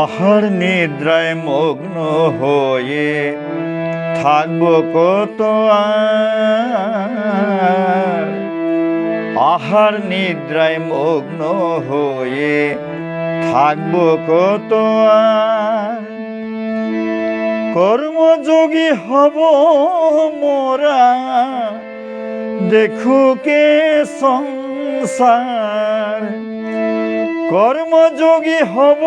আহার নিদ্রায় মগ্ন হয়ে থাকব কত আহার নিদ্রায় মগ্ন হয়ে থাকব কত কর্মযোগী হব মোরা দেখুকে সংসার কর্মযোগী হব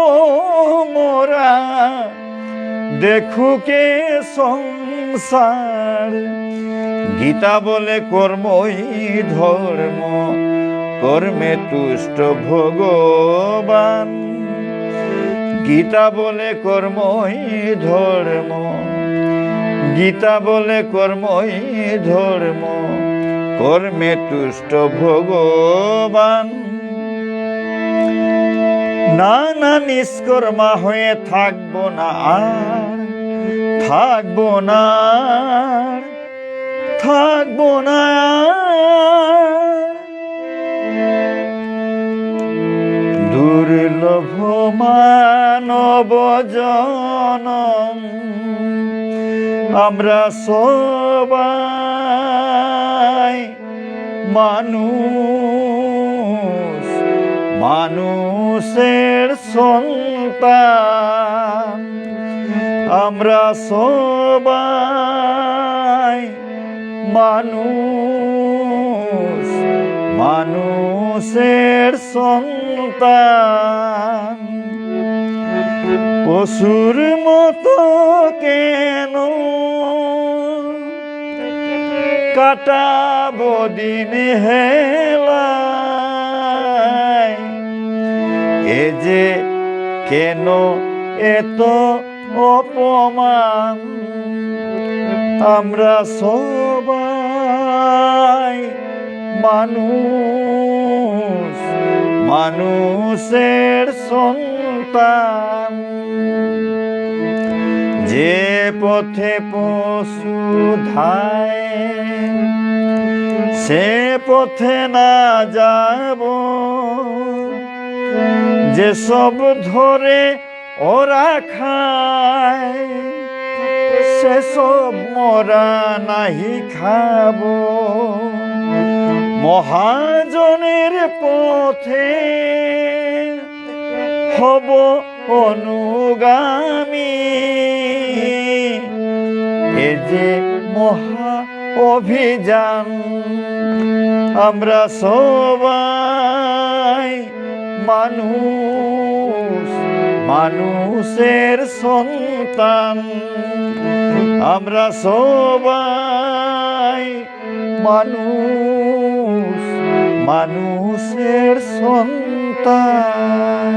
মোরা দেখুকে সংসার গীতা বলে কর্মই ধর্ম কর্মে তুষ্ট ভগবান গীতা বলে কর্মই ধর্ম গীতা বলে কর্মই ধর্ম কর্মে তুষ্ট ভগবান নানা নিষ্কর্মা হয়ে থাকবো না আর থাকবো না থাকবো না দুর্লভ মানব জনম আমরা সবাই মানুষ মানুষের সন্তান আমরা সবাই মানুষ মানুষের সন্তান পশুর মতো কেন কাটাবো দিন হেলায় এ যে কেন এত অপমান আমরা সবাই মানুষ মানুষের সন্তান যে পথে পশু ধায় সে পথে না যাব যে সব ধরে ওরা খায় সেসব মোরা নাহি খাব মহাজনের পথে হব অনুগামী এ যে মহা অভিযান আমরা সবাই মানুষ মানুষের সন্তান আমরা সবাই মানুষ মানুষের সন্তান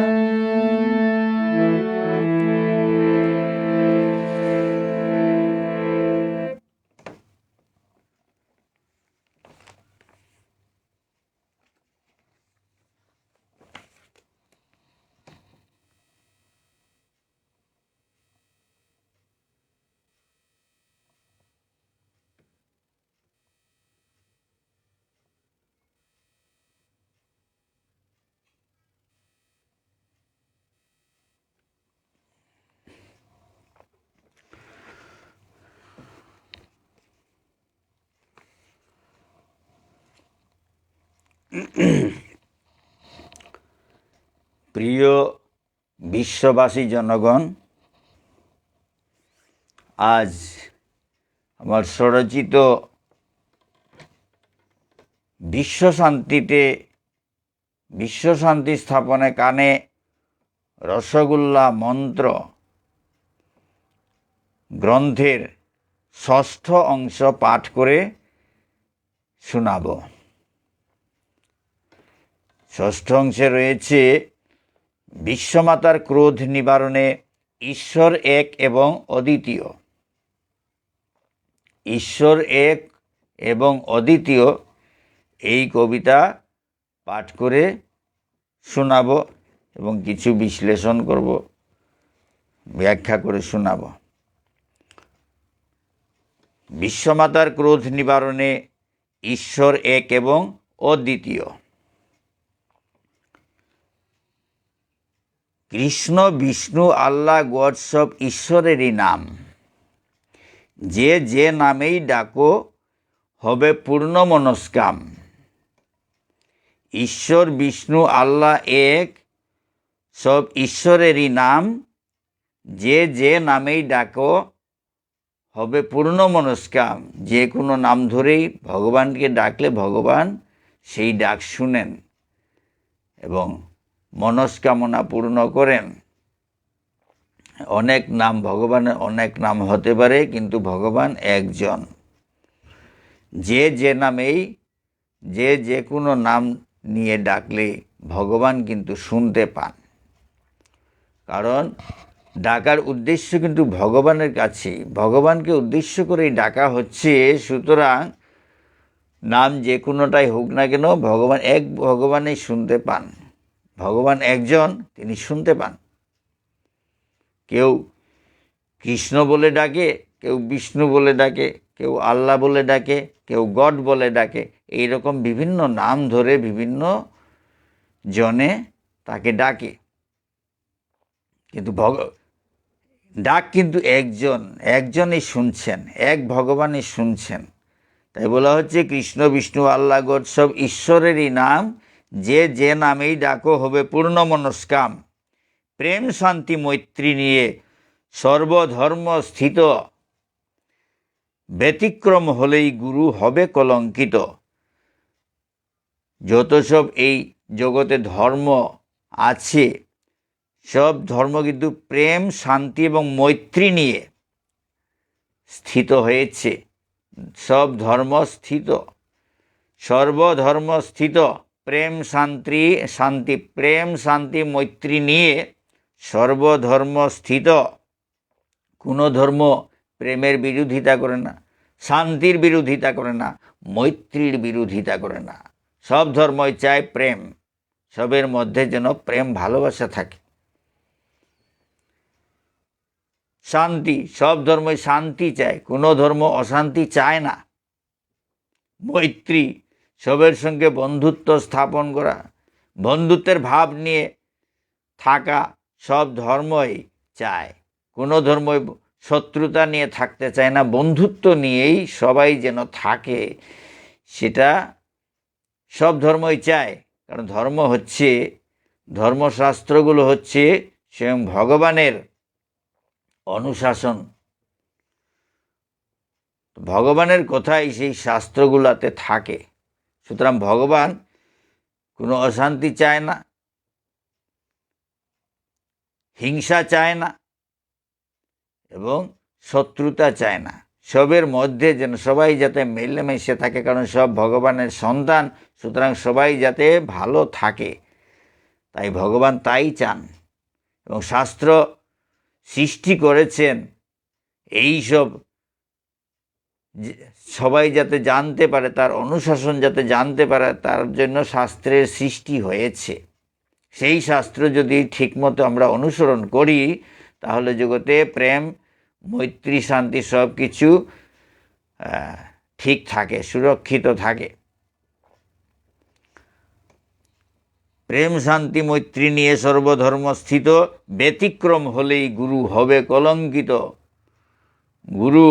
প্রিয় বিশ্ববাসী জনগণ, আজ আমার স্বরচিত বিশ্বশান্তি স্থাপনে কানে রসগোল্লা মন্ত্র গ্রন্থের ষষ্ঠ অংশ পাঠ করে শোনাব। ষষ্ঠ অংশে রয়েছে বিশ্বমাতার ক্রোধ নিবারণে ঈশ্বর এক এবং অদ্বিতীয়। ঈশ্বর এক এবং অদ্বিতীয় এই কবিতা পাঠ করে শোনাব এবং কিছু বিশ্লেষণ করব, ব্যাখ্যা করে শোনাব। বিশ্বমাতার ক্রোধ নিবারণে ঈশ্বর এক এবং অদ্বিতীয়। কৃষ্ণ, বিষ্ণু, আল্লাহ, গড সব ঈশ্বরেরই নাম। যে যে নামেই ডাকো হবে পূর্ণ মনস্কাম। ঈশ্বর, বিষ্ণু, আল্লাহ এক, সব ঈশ্বরেরই নাম। যে যে নামেই ডাকো হবে পূর্ণ মনস্কাম। যে কোনো নাম ধরেই ভগবানকে ডাকলে ভগবান সেই ডাক শুনেন এবং মনস্কামনা পূর্ণ করেন। অনেক নাম, ভগবানের অনেক নাম হতে পারে, কিন্তু ভগবান একজন। যে যে নামেই, যে যে কোনো নাম নিয়ে ডাকলে ভগবান কিন্তু শুনতে পান। কারণ ডাকার উদ্দেশ্য কিন্তু ভগবানের কাছেই, ভগবানকে উদ্দেশ্য করেই ডাকা হচ্ছে। সুতরাং নাম যে কোনোটাই হোক না কেন, ভগবান এক, ভগবানই শুনতে পান। ভগবান একজন, তিনি শুনতে পান। কেউ কৃষ্ণ বলে ডাকে, কেউ বিষ্ণু বলে ডাকে, কেউ আল্লাহ বলে ডাকে, কেউ গড বলে ডাকে। এইরকম বিভিন্ন নাম ধরে বিভিন্ন জনে তাকে ডাকে, কিন্তু ডাক কিন্তু একজনই শুনছেন, এক ভগবানই শুনছেন। তাই বলা হচ্ছে কৃষ্ণ, বিষ্ণু, আল্লাহ, গড সব ঈশ্বরেরই নাম। যে যে নামেই ডাকো হবে পূর্ণ মনস্কাম। প্রেম, শান্তি, মৈত্রী নিয়ে সর্বধর্ম স্থিত। ব্যতিক্রম হলেই গুরু হবে কলঙ্কিত। যত সব এই জগতে ধর্ম আছে, সব ধর্ম কিন্তু প্রেম, শান্তি এবং মৈত্রী নিয়ে স্থিত হয়েছে। সব ধর্ম স্থিত, সর্বধর্ম স্থিত প্রেম, শান্তি, প্রেম, শান্তি, মৈত্রী নিয়ে সর্বধর্ম স্থিত। কোনো ধর্ম প্রেমের বিরোধিতা করে না, শান্তির বিরোধিতা করে না, মৈত্রীর বিরোধিতা করে না। সব ধর্মই চায় প্রেম, সবের মধ্যে যেন প্রেম ভালোবাসা থাকে। শান্তি, সব ধর্মই শান্তি চায়, কোনো ধর্ম অশান্তি চায় না। মৈত্রী, সবের সঙ্গে বন্ধুত্ব স্থাপন করা, বন্ধুত্বের ভাব নিয়ে থাকা সব ধর্মই চায়। কোনো ধর্মই শত্রুতা নিয়ে থাকতে চায় না, বন্ধুত্ব নিয়েই সবাই যেন থাকে, সেটা সব ধর্মই চায়। কারণ ধর্মশাস্ত্রগুলো হচ্ছে স্বয়ং ভগবানের অনুশাসন। ভগবানের কথাই সেই শাস্ত্রগুলোতে থাকে। সুতরাং ভগবান কোনো অশান্তি চায় না, হিংসা চায় না এবং শত্রুতা চায় না। সবের মধ্যে যেন সবাই যাতে মিলেমিশে থাকে, কারণ সব ভগবানের সন্তান। সুতরাং সবাই যাতে ভালো থাকে, তাই ভগবান তাই চান। এবং শাস্ত্র সৃষ্টি করেছেন এই সব সবাই যাতে জানতে পারে, তার অনুশাসন যাতে জানতে পারে, তার জন্য শাস্ত্রের সৃষ্টি হয়েছে। সেই শাস্ত্র যদি ঠিকমতো আমরা অনুসরণ করি, তাহলে জগতে প্রেম, মৈত্রী, শান্তি সব কিছু ঠিক থাকে, সুরক্ষিত থাকে। প্রেম, শান্তি, মৈত্রী নিয়ে সর্বধর্ম স্থিত। ব্যতিক্রম হলেই গুরু হবে কলঙ্কিত। গুরু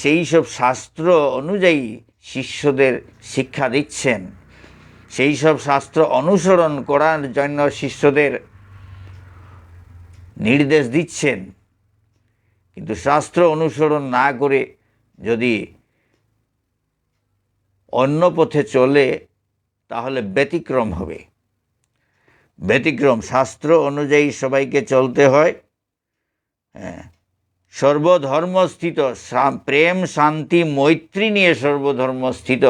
সেই সব শাস্ত্র অনুযায়ী শিষ্যদের শিক্ষা দিচ্ছেন, সেই সব শাস্ত্র অনুসরণ করার জন্য শিষ্যদের নির্দেশ দিচ্ছেন। কিন্তু শাস্ত্র অনুসরণ না করে যদি অন্য পথে চলে, তাহলে ব্যতিক্রম হবে। ব্যতিক্রম, শাস্ত্র অনুযায়ী সবাইকে চলতে হয়। সর্বধর্ম স্থিত, প্রেম, শান্তি, মৈত্রী নিয়ে সর্বধর্ম স্থিত।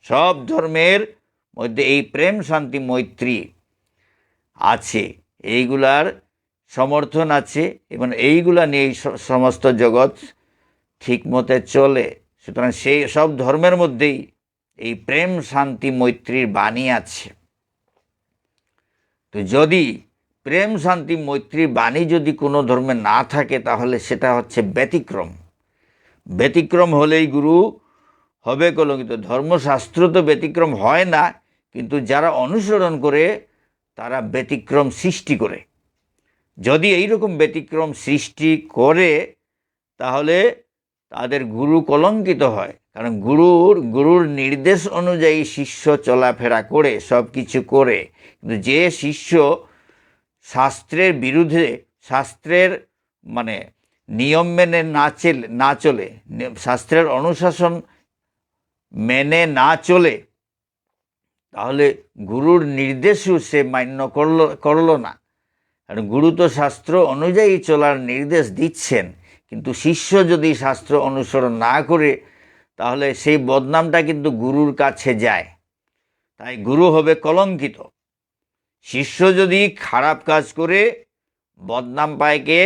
সব ধর্মের মধ্যে এই প্রেম, শান্তি, মৈত্রী আছে, এইগুলার সমর্থন আছে এবং এইগুলা নিয়েই সমস্ত জগৎ ঠিক মতে চলে। সুতরাং সেই সব ধর্মের মধ্যেই এই প্রেম, শান্তি, মৈত্রীর বাণী আছে। তো যদি প্রেম, শান্তি, মৈত্রীর বাণী যদি কোনো ধর্মে না থাকে, তাহলে সেটা হচ্ছে ব্যতিক্রম। ব্যতিক্রম হলেই গুরু হবে কলঙ্কিত। ধর্মশাস্ত্র তো ব্যতিক্রম হয় না, কিন্তু যারা অনুসরণ করে তারা ব্যতিক্রম সৃষ্টি করে। যদি এইরকম ব্যতিক্রম সৃষ্টি করে তাহলে তাদের গুরু কলঙ্কিত হয়। কারণ গুরুর নির্দেশ অনুযায়ী শিষ্য চলাফেরা করে, সব কিছু করে, কিন্তু যে শিষ্য শাস্ত্রের বিরুদ্ধে, শাস্ত্রের মানে নিয়ম মেনে না চলে, শাস্ত্রের অনুশাসন মেনে না চলে, তাহলে গুরুর নির্দেশও সে মান্য করল না। আর গুরু তো শাস্ত্র অনুযায়ী চলার নির্দেশ দিচ্ছেন, কিন্তু শিষ্য যদি শাস্ত্র অনুসরণ না করে তাহলে সেই বদনামটা কিন্তু গুরুর কাছে যায়। তাই গুরু হবে কলঙ্কিত। শিষ্য যদি খারাপ কাজ করে বদনাম পায় কে?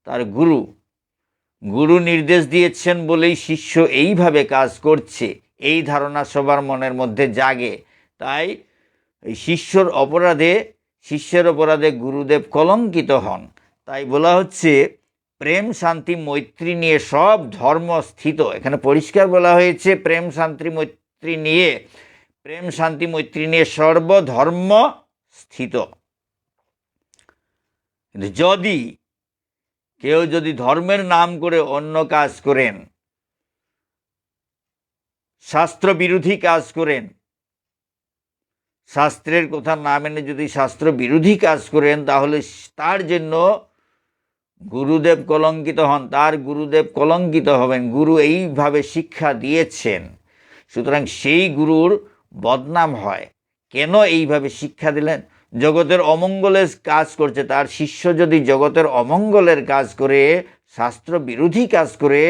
তার গুরু নির্দেশ দিয়েছেন বলেই শিষ্য এইভাবে কাজ করছে, এই ধারণা সবার মনের মধ্যে জাগে। তাই এই শিষ্যের অপরাধে গুরুদেব কলঙ্কিত হন। তাই বলা হচ্ছে প্রেম শান্তি মৈত্রী নিয়ে সব ধর্ম স্থিত। এখানে পরিষ্কার বলা হয়েছে প্রেম শান্তি মৈত্রী নিয়ে সর্বধর্ম স্থিত। যদি কেউ ধর্মের নাম করে অন্য কাজ করেন, শাস্ত্র বিরোধী কাজ করেন, শাস্ত্রের কথা না মেনে যদি শাস্ত্র বিরোধী কাজ করেন, তাহলে তার জন্য গুরুদেব কলঙ্কিত হন, তার গুরুদেব কলঙ্কিত হবেন। গুরু এইভাবে শিক্ষা দিয়েছেন, সুতরাং সেই গুরুর বদনাম হয়। কেন এইভাবে শিক্ষা দিলেন? জগতের অমঙ্গলের কাজ করছে, তার শিষ্য যদি জগতের অমঙ্গলের কাজ করে, শাস্ত্র বিরোধী কাজ করে,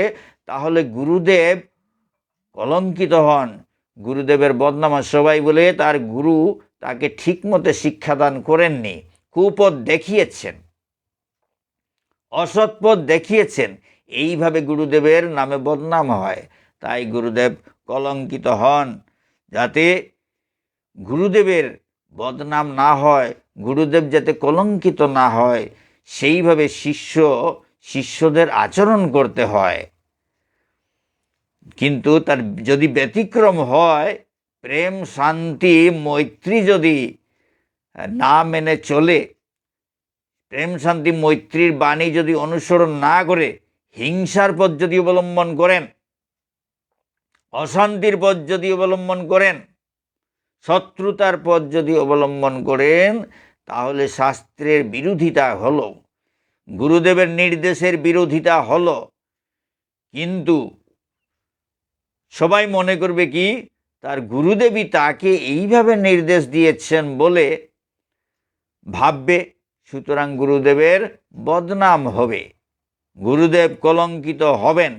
তাহলে গুরুদেব কলঙ্কিত হন, গুরুদেবের বদনাম হয়। সবাই বলে তার গুরু তাকে ঠিকমতো শিক্ষাদান করেননি, কুপথ দেখিয়েছেন, অসৎ পথ দেখিয়েছেন, এইভাবে গুরুদেবের নামে বদনাম হয়। তাই গুরুদেব কলঙ্কিত হন। যাতে গুরুদেবের বদনাম না হয়, গুরুদেব যাতে কলঙ্কিত না হয়, সেইভাবে শিষ্যদের আচরণ করতে হয়। কিন্তু তার যদি ব্যতিক্রম হয়, প্রেম শান্তি মৈত্রী যদি না মেনে চলে, প্রেম শান্তি মৈত্রীর বাণী যদি অনুসরণ না করে হিংসার পথ যদি অবলম্বন করেন, অশান্তির পথ যদি অবলম্বন করেন, শত্রুতার পথ যদি অবলম্বন করেন, তাহলে শাস্ত্রের বিরোধিতা হলো, গুরুদেবের নির্দেশের বিরোধিতা হলো। কিন্তু সবাই মনে করবে কি, তার গুরুদেবই তাকে এইভাবে নির্দেশ দিয়েছেন বলে ভাববে, সুতরাং গুরুদেবের বদনাম হবে, গুরুদেব কলঙ্কিত হবেন।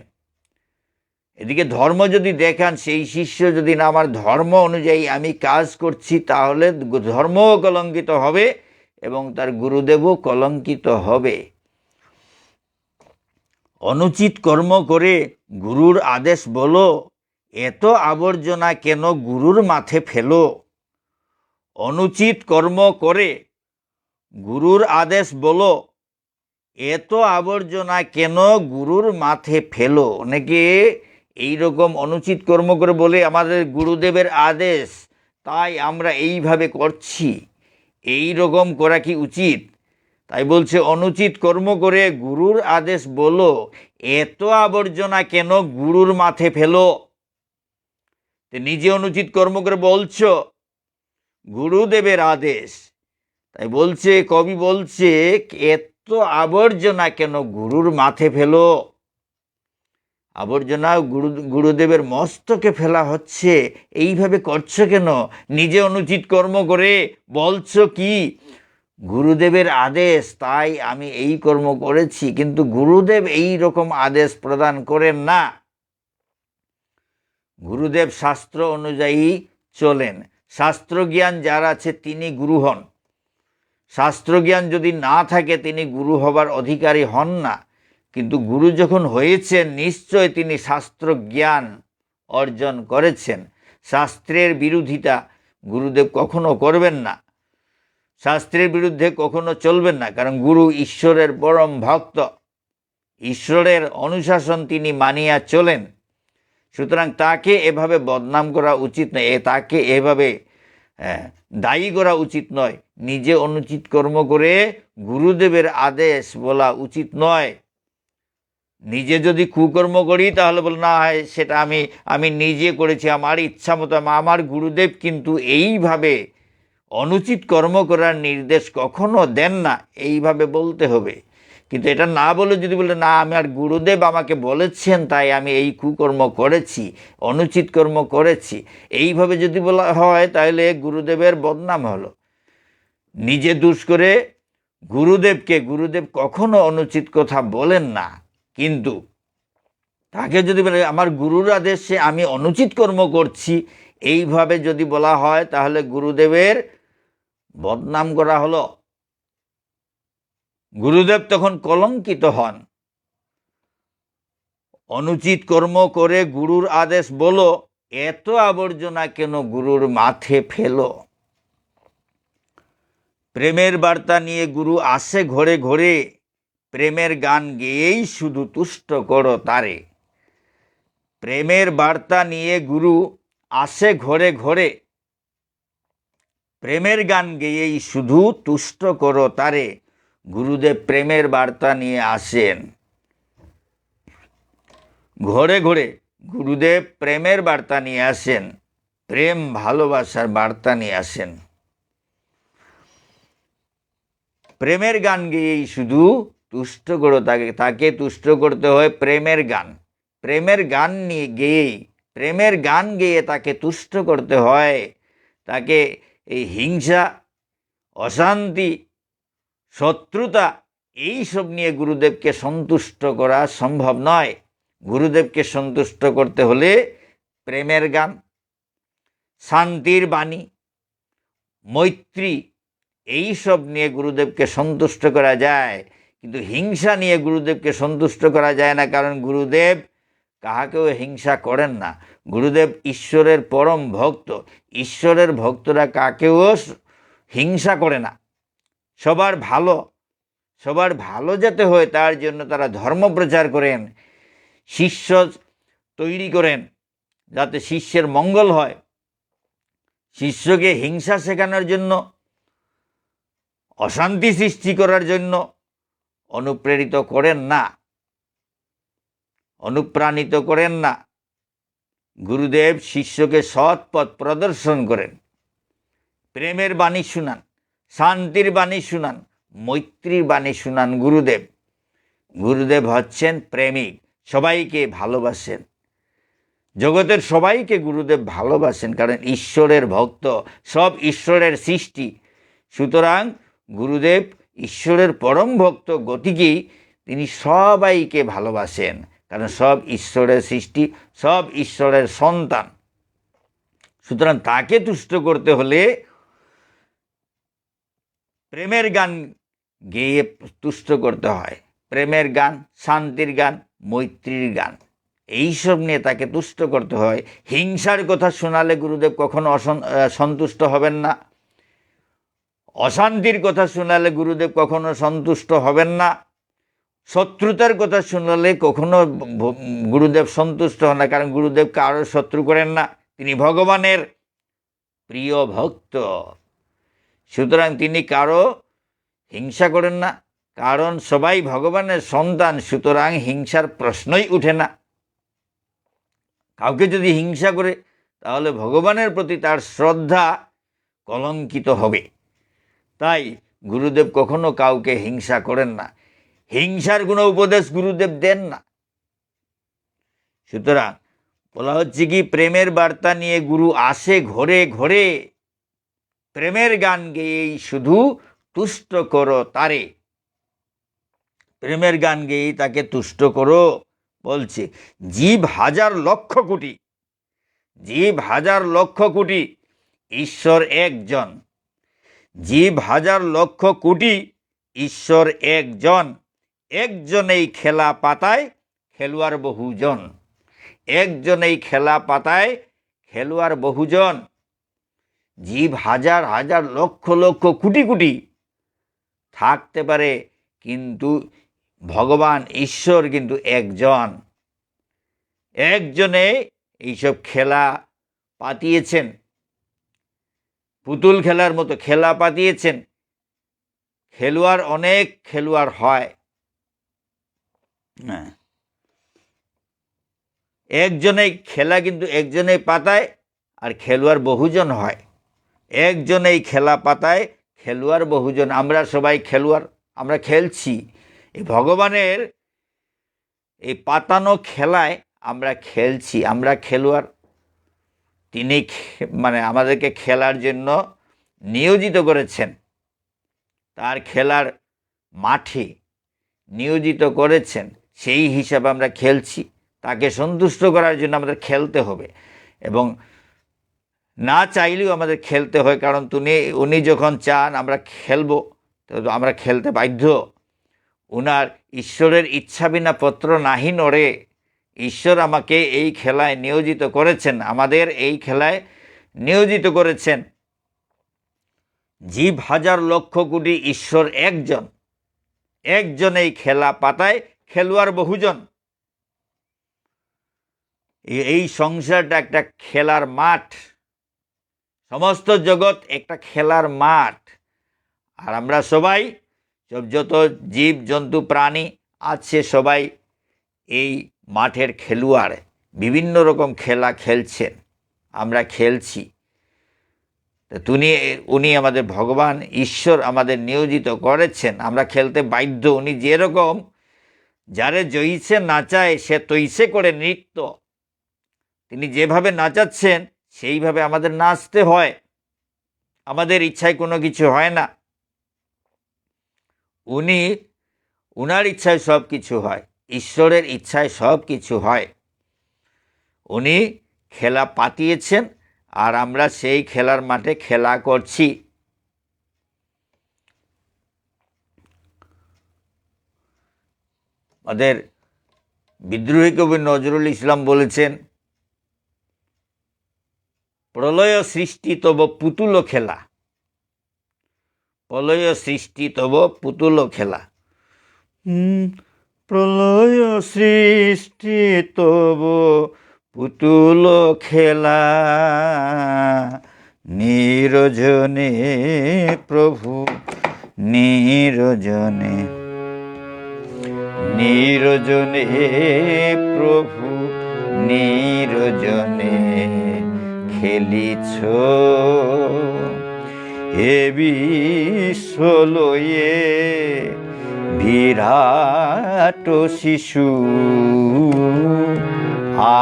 এদিকে ধর্ম যদি দেখান, সেই শিষ্য যদি না আমার ধর্ম অনুযায়ী আমি কাজ করছি, তাহলে ধর্মও কলঙ্কিত হবে এবং তার গুরুদেবও কলঙ্কিত হবে। অনুচিত কর্ম করে গুরুর আদেশ বলো, এত আবর্জনা কেন গুরুর মাথে ফেলো। অনুচিত কর্ম করে গুরুর আদেশ বলো, এত আবর্জনা কেন গুরুর মাথে ফেলো। অনেকে এইরকম অনুচিত কর্ম করে বলে আমাদের গুরুদেবের আদেশ, তাই আমরা এইভাবে করছি, এই রকম করা কি উচিত? তাই বলছে অনুচিত কর্ম করে গুরুর আদেশ বলো, এত আবর্জনা কেন গুরুর মাথে ফেলো। নিজে অনুচিত কর্ম করে বলছো গুরুদেবের আদেশ, তাই বলছে, কবি বলছে এত আবর্জনা কেন গুরুর মাথে ফেলো। আবর্জনা গুরুদেবের মস্তকে ফেলা হচ্ছে, এইভাবে করছো কেন? নিজে অনুচিত কর্ম করে বলছো কি গুরুদেবের আদেশ, তাই আমি এই কর্ম করেছি, কিন্তু গুরুদেব এই রকম আদেশ প্রদান করেন না। গুরুদেব শাস্ত্র অনুযায়ী চলেন, শাস্ত্র জ্ঞান যার আছে তিনি গুরু হন। শাস্ত্র জ্ঞান যদি না থাকে তিনি গুরু হবার অধিকারী হন না। কিন্তু গুরু যখন হয়েছেন, নিশ্চয় তিনি শাস্ত্র জ্ঞান অর্জন করেছেন। শাস্ত্রের বিরোধিতা গুরুদেব কখনো করবেন না, শাস্ত্রের বিরুদ্ধে কখনো চলবেন না, কারণ গুরু ঈশ্বরের পরম ভক্ত, ঈশ্বরের অনুশাসন তিনি মানিয়া চলেন। সুতরাং তাকে এভাবে বদনাম করা উচিত নয়, তাকে এভাবে দায়ী করা উচিত নয়, নিজে অনুচিত কর্ম করে গুরুদেবের আদেশ বলা উচিত নয়। নিজে যদি কুকর্ম করি তাহলে বল না হয় সেটা আমি নিজে করেছি, আমার ইচ্ছা মতো। আমার গুরুদেব কিন্তু এইভাবে অনুচিত কর্ম করার নির্দেশ কখনো দেন না, এইভাবে বলতে হবে। কিন্তু এটা না বলে যদি বলে না আমার গুরুদেব আমাকে বলেছেন তাই আমি এই কুকর্ম করেছি, অনুচিত কর্ম করেছি, এইভাবে যদি বলা হয় তাহলে গুরুদেবের বদনাম হলো। নিজে দোষ করে গুরুদেব কখনো অনুচিত কথা বলেন না, কিন্তু তাকে যদি বলে আমার গুরুর আদেশে আমি অনুচিত কর্ম করছি, এইভাবে যদি বলা হয় তাহলে গুরুদেবের বদনাম করা হলো। গুরুদেব তখন কলঙ্কিত হন। অনুচিত কর্ম করে গুরুর আদেশ বলো, এত আবর্জনা কেন গুরুর মাথে ফেলো। প্রেমের বার্তা নিয়ে গুরু আসে ঘরে ঘরে, প্রেমের গান গেয়েই শুধু তুষ্ট করো তারে। প্রেমের বার্তা নিয়ে গুরু আসে ঘরে ঘরে, প্রেমের গান গেয়েই শুধু তুষ্ট করো তারে। গুরুদেব প্রেমের বার্তা নিয়ে আসেন ঘরে ঘরে, গুরুদেব প্রেমের বার্তা নিয়ে আসেন, প্রেম ভালোবাসার বার্তা নিয়ে আসেন। প্রেমের গান গেয়েই শুধু তুষ্ট করো তাকে তুষ্ট করতে হয় প্রেমের গান। প্রেমের গান নিয়ে গেয়েই, প্রেমের গান গেয়ে তাকে তুষ্ট করতে হয়। তাকে এই হিংসা, অশান্তি, শত্রুতা এইসব নিয়ে গুরুদেবকে সন্তুষ্ট করা সম্ভব নয়। গুরুদেবকে সন্তুষ্ট করতে হলে প্রেমের গান, শান্তির বাণী, মৈত্রী এইসব নিয়ে গুরুদেবকে সন্তুষ্ট করা যায়, কিন্তু হিংসা নিয়ে গুরুদেবকে সন্তুষ্ট করা যায় না। কারণ গুরুদেব কাহাকেও হিংসা করেন না। গুরুদেব ঈশ্বরের পরম ভক্ত। ঈশ্বরের ভক্তরা কাকেও হিংসা করে না। সবার ভালো যাতে হয় তার জন্য তারা ধর্ম প্রচার করেন, শিষ্য তৈরি করেন যাতে শিষ্যের মঙ্গল হয়। শিষ্যকে হিংসা শেখানোর জন্য, অশান্তি সৃষ্টি করার জন্য অনুপ্রাণিত করেন না। গুরুদেব শিষ্যকে সৎ পথ প্রদর্শন করেন, প্রেমের বাণী শুনান, শান্তির বাণী শুনান, মৈত্রীর বাণী শুনান। গুরুদেব হচ্ছেন প্রেমিক, সবাইকে ভালোবাসেন। জগতের সবাইকে গুরুদেব ভালোবাসেন, কারণ ঈশ্বরের ভক্ত, সব ঈশ্বরের সৃষ্টি। সুতরাং গুরুদেব ঈশ্বরের পরম ভক্ত গতিকেই তিনি সবাইকে ভালোবাসেন, কারণ সব ঈশ্বরের সৃষ্টি, সব ঈশ্বরের সন্তান। সুতরাং তাকে তুষ্ট করতে হলে প্রেমের গান গেয়ে তুষ্ট করতে হয়। প্রেমের গান, শান্তির গান, মৈত্রীর গান এইসব নিয়ে তাকে তুষ্ট করতে হয়। হিংসার কথা শোনালে গুরুদেব কখনো সন্তুষ্ট হবেন না। অশান্তির কথা শোনালে গুরুদেব কখনো সন্তুষ্ট হবেন না। শত্রুতার কথা শোনালে কখনো গুরুদেব সন্তুষ্ট হন না, কারণ গুরুদেব কারো শত্রু করেন না। তিনি ভগবানের প্রিয় ভক্ত। সুতরাং তিনি কারো হিংসা করেন না, কারণ সবাই ভগবানের সন্তান। সুতরাং হিংসার প্রশ্নই উঠে না। কাউকে যদি হিংসা করে তাহলে ভগবানের প্রতি তার শ্রদ্ধা কলঙ্কিত হবে। তাই গুরুদেব কখনো কাউকে হিংসা করেন না, হিংসার কোনো উপদেশ গুরুদেব দেন না। সুতরাং বলা হচ্ছে কি, প্রেমের বার্তা নিয়ে গুরু আসে ঘরে ঘরে, প্রেমের গান গেয়েই শুধু তুষ্ট করো তারে। প্রেমের গান গেয়েই তাকে তুষ্ট করো বলছে। জীব হাজার লক্ষ কোটি, জীব হাজার লক্ষ কোটি, ঈশ্বর একজন। জীব হাজার লক্ষ কোটি, ঈশ্বর একজন। একজনেই খেলা পাতায় খেলোয়াড় বহুজন। একজনেই খেলা পাতায় খেলোয়াড় বহুজন। জীব হাজার হাজার লক্ষ লক্ষ কোটি কোটি থাকতে পারে, কিন্তু ভগবান ঈশ্বর কিন্তু একজন। একজনে এইসব খেলা পাতিয়েছেন। পুতুল খেলার মতো খেলা পাতিয়েছেন। খেলোয়াড় অনেক খেলোয়াড় হয়, হ্যাঁ, একজনেই খেলা কিন্তু একজনেই পাতায়, আর খেলোয়াড় বহুজন হয়। একজনেই খেলা পাতায়, খেলোয়াড় বহুজন। আমরা সবাই খেলোয়াড়, আমরা খেলছি। এই ভগবানের এই পাতানো খেলায় আমরা খেলছি, আমরা খেলোয়াড়। তিনি মানে আমাদেরকে খেলার জন্য নিয়োজিত করেছেন, তার খেলার মাঠে নিয়োজিত করেছেন, সেই হিসাবে আমরা খেলছি। তাকে সন্তুষ্ট করার জন্য আমাদের খেলতে হবে, এবং না চাইলেও আমাদের খেলতে হয়, কারণ উনি যখন চান আমরা খেলবো, তো আমরা খেলতে বাধ্য। উনার ঈশ্বরের ইচ্ছা বিনা পত্র নাহি নড়ে। ঈশ্বর আমাকে এই খেলায় নিয়োজিত করেছেন, আমাদের এই খেলায় নিয়োজিত করেছেন। জীব হাজার লক্ষ কোটি, ঈশ্বর একজন। একজন এই খেলা পাতায়, খেলোয়াড় বহুজন। এই সংসারটা একটা খেলার মাঠ, সমস্ত জগৎ একটা খেলার মাঠ। আর আমরা সবাই, যত জীব জন্তু প্রাণী আছে, সবাই এই মাঠের খেলোয়াড়। বিভিন্ন রকম খেলা খেলছেন, আমরা খেলছি। উনি আমাদের ভগবান ঈশ্বর আমাদের নিয়োজিত করেছেন, আমরা খেলতে বাধ্য। উনি যেরকম যারে জয়ীছে নাচায় সে তৈছে করে নৃত্য, তিনি যেভাবে নাচাচ্ছেন সেইভাবে আমাদের নাচতে হয়। আমাদের ইচ্ছায় কোনো কিছু হয় না, উনার ইচ্ছায় সব কিছু হয়, ঈশ্বরের ইচ্ছায় সব কিছু হয়। উনি খেলা পাতিয়েছেন, আর আমরা সেই খেলার মাঠে খেলা করছি। আমাদের বিদ্রোহী কবি নজরুল ইসলাম বলেছেন, প্রলয় সৃষ্টি তব পুতুল খেলা। প্রলয় সৃষ্টি তব পুতুল খেলা। প্রলয় সৃষ্টি তব পুতুল খেলা, নিরজনে প্রভু নিরজনে। নিরজনে প্রভু নিরজনে, খেলিছ এ বিশ্ব লয়ে। বিরাট শিশু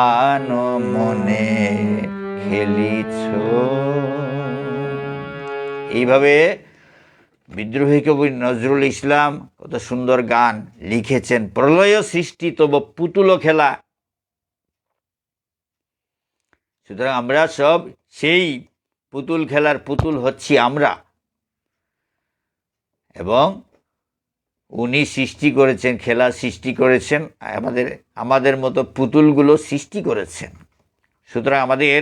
আন মনে খেলিছ। এইভাবে বিদ্রোহী কবি নজরুল ইসলাম কত সুন্দর গান লিখেছেন। প্রলয় সৃষ্টি তব পুতুল খেলা। সুতরাং আমরা সব সেই পুতুল খেলার পুতুল হচ্ছি আমরা, এবং উনি সৃষ্টি করেছেন, খেলা সৃষ্টি করেছেন, আমাদের মতো পুতুলগুলো সৃষ্টি করেছেন। সুতরাং আমাদের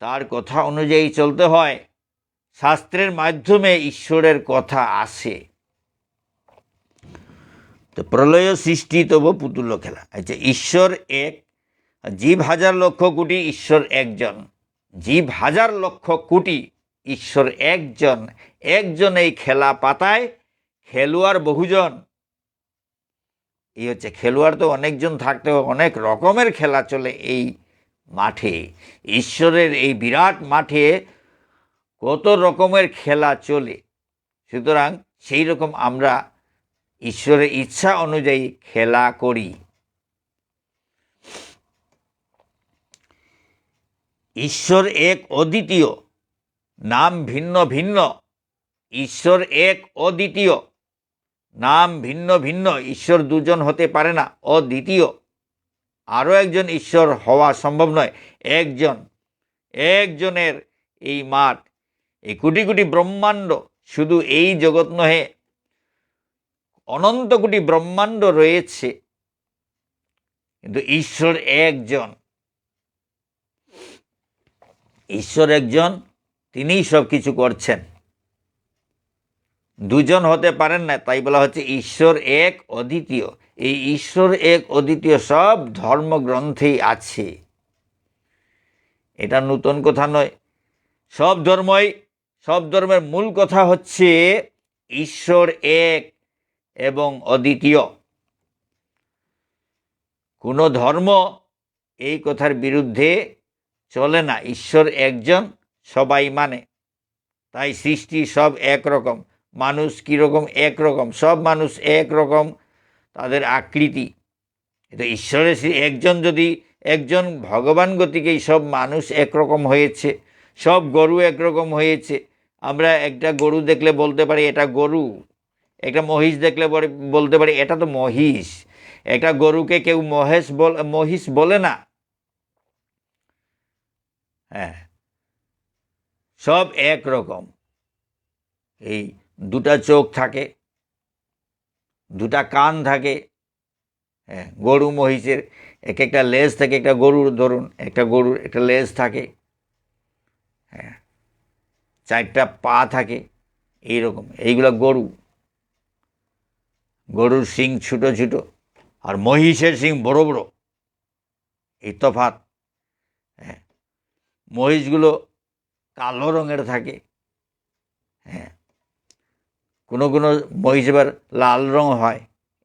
তার কথা অনুযায়ী চলতে হয়। শাস্ত্রের মাধ্যমে ঈশ্বরের কথা আসে। তো প্রলয় সৃষ্টি তব পুতুল খেলা। আচ্ছা, ঈশ্বর এক, জীব হাজার লক্ষ কোটি, ঈশ্বর একজন। জীব হাজার লক্ষ কোটি, ঈশ্বর একজন। একজন এই খেলা পাতায়, খেলোয়াড় বহুজন। এই হচ্ছে খেলোয়াড়। তো অনেকজন থাকতে হবে, অনেক রকমের খেলা চলে এই মাঠে। ঈশ্বরের এই বিরাট মাঠে কত রকমের খেলা চলে। সুতরাং সেই রকম আমরা ঈশ্বরের ইচ্ছা অনুযায়ী খেলা করি। ঈশ্বর এক অদ্বিতীয়, নাম ভিন্ন ভিন্ন। ঈশ্বর এক অদ্বিতীয়, নাম ভিন্ন ভিন্ন। ঈশ্বর দুজন হতে পারে না, অদ্বিতীয়। আরও একজন ঈশ্বর হওয়া সম্ভব নয়, একজন। একজনের এই মাঠ, এই কোটি কোটি ব্রহ্মাণ্ড, শুধু এই জগৎ নহে, অনন্ত কোটি ব্রহ্মাণ্ড রয়েছে, কিন্তু ঈশ্বর একজন। ঈশ্বর একজন, তিনিই সব কিছু করছেন, দুজন হতে পারেন না। তাই বলা হচ্ছে ঈশ্বর এক অদ্বিতীয়। এই ঈশ্বর এক অদ্বিতীয় সব ধর্মগ্রন্থেই আছে, এটা নূতন কথা নয়। সব ধর্মই সব ধর্মের মূল কথা হচ্ছে ঈশ্বর এক এবং অদ্বিতীয়। কোনো ধর্ম এই কথার বিরুদ্ধে চলে না। ঈশ্বর একজন, সবাই মানে। তাই সৃষ্টি সব একরকম, মানুষ কীরকম একরকম, সব মানুষ একরকম তাদের আকৃতি। তো ঈশ্বরের একজন, যদি একজন ভগবান গতিকেই সব মানুষ একরকম হয়েছে, সব গরু একরকম হয়েছে। আমরা একটা গরু দেখলে বলতে পারি এটা গরু, একটা মহিষ দেখলে বলতে পারি এটা তো মহিষ। একটা গরুকে কেউ মহিষ বলে না। হ্যাঁ, সব একরকম। এই দুটা চোখ থাকে, দুটা কান থাকে। হ্যাঁ, গরু মহিষের এক একটা লেজ থাকে। একটা গরুর, ধরুন একটা গরুর একটা লেজ থাকে। হ্যাঁ, 4টা পা থাকে। এইরকম, এইগুলো গরু। গরুর শিং ছোটো ছোটো, আর মহিষের শিং বড় বড়। এই তফাৎ। হ্যাঁ, মহিষগুলো কালো রঙের থাকে। হ্যাঁ, কোনো কোনো মহিষ আবার লাল রঙ হয়।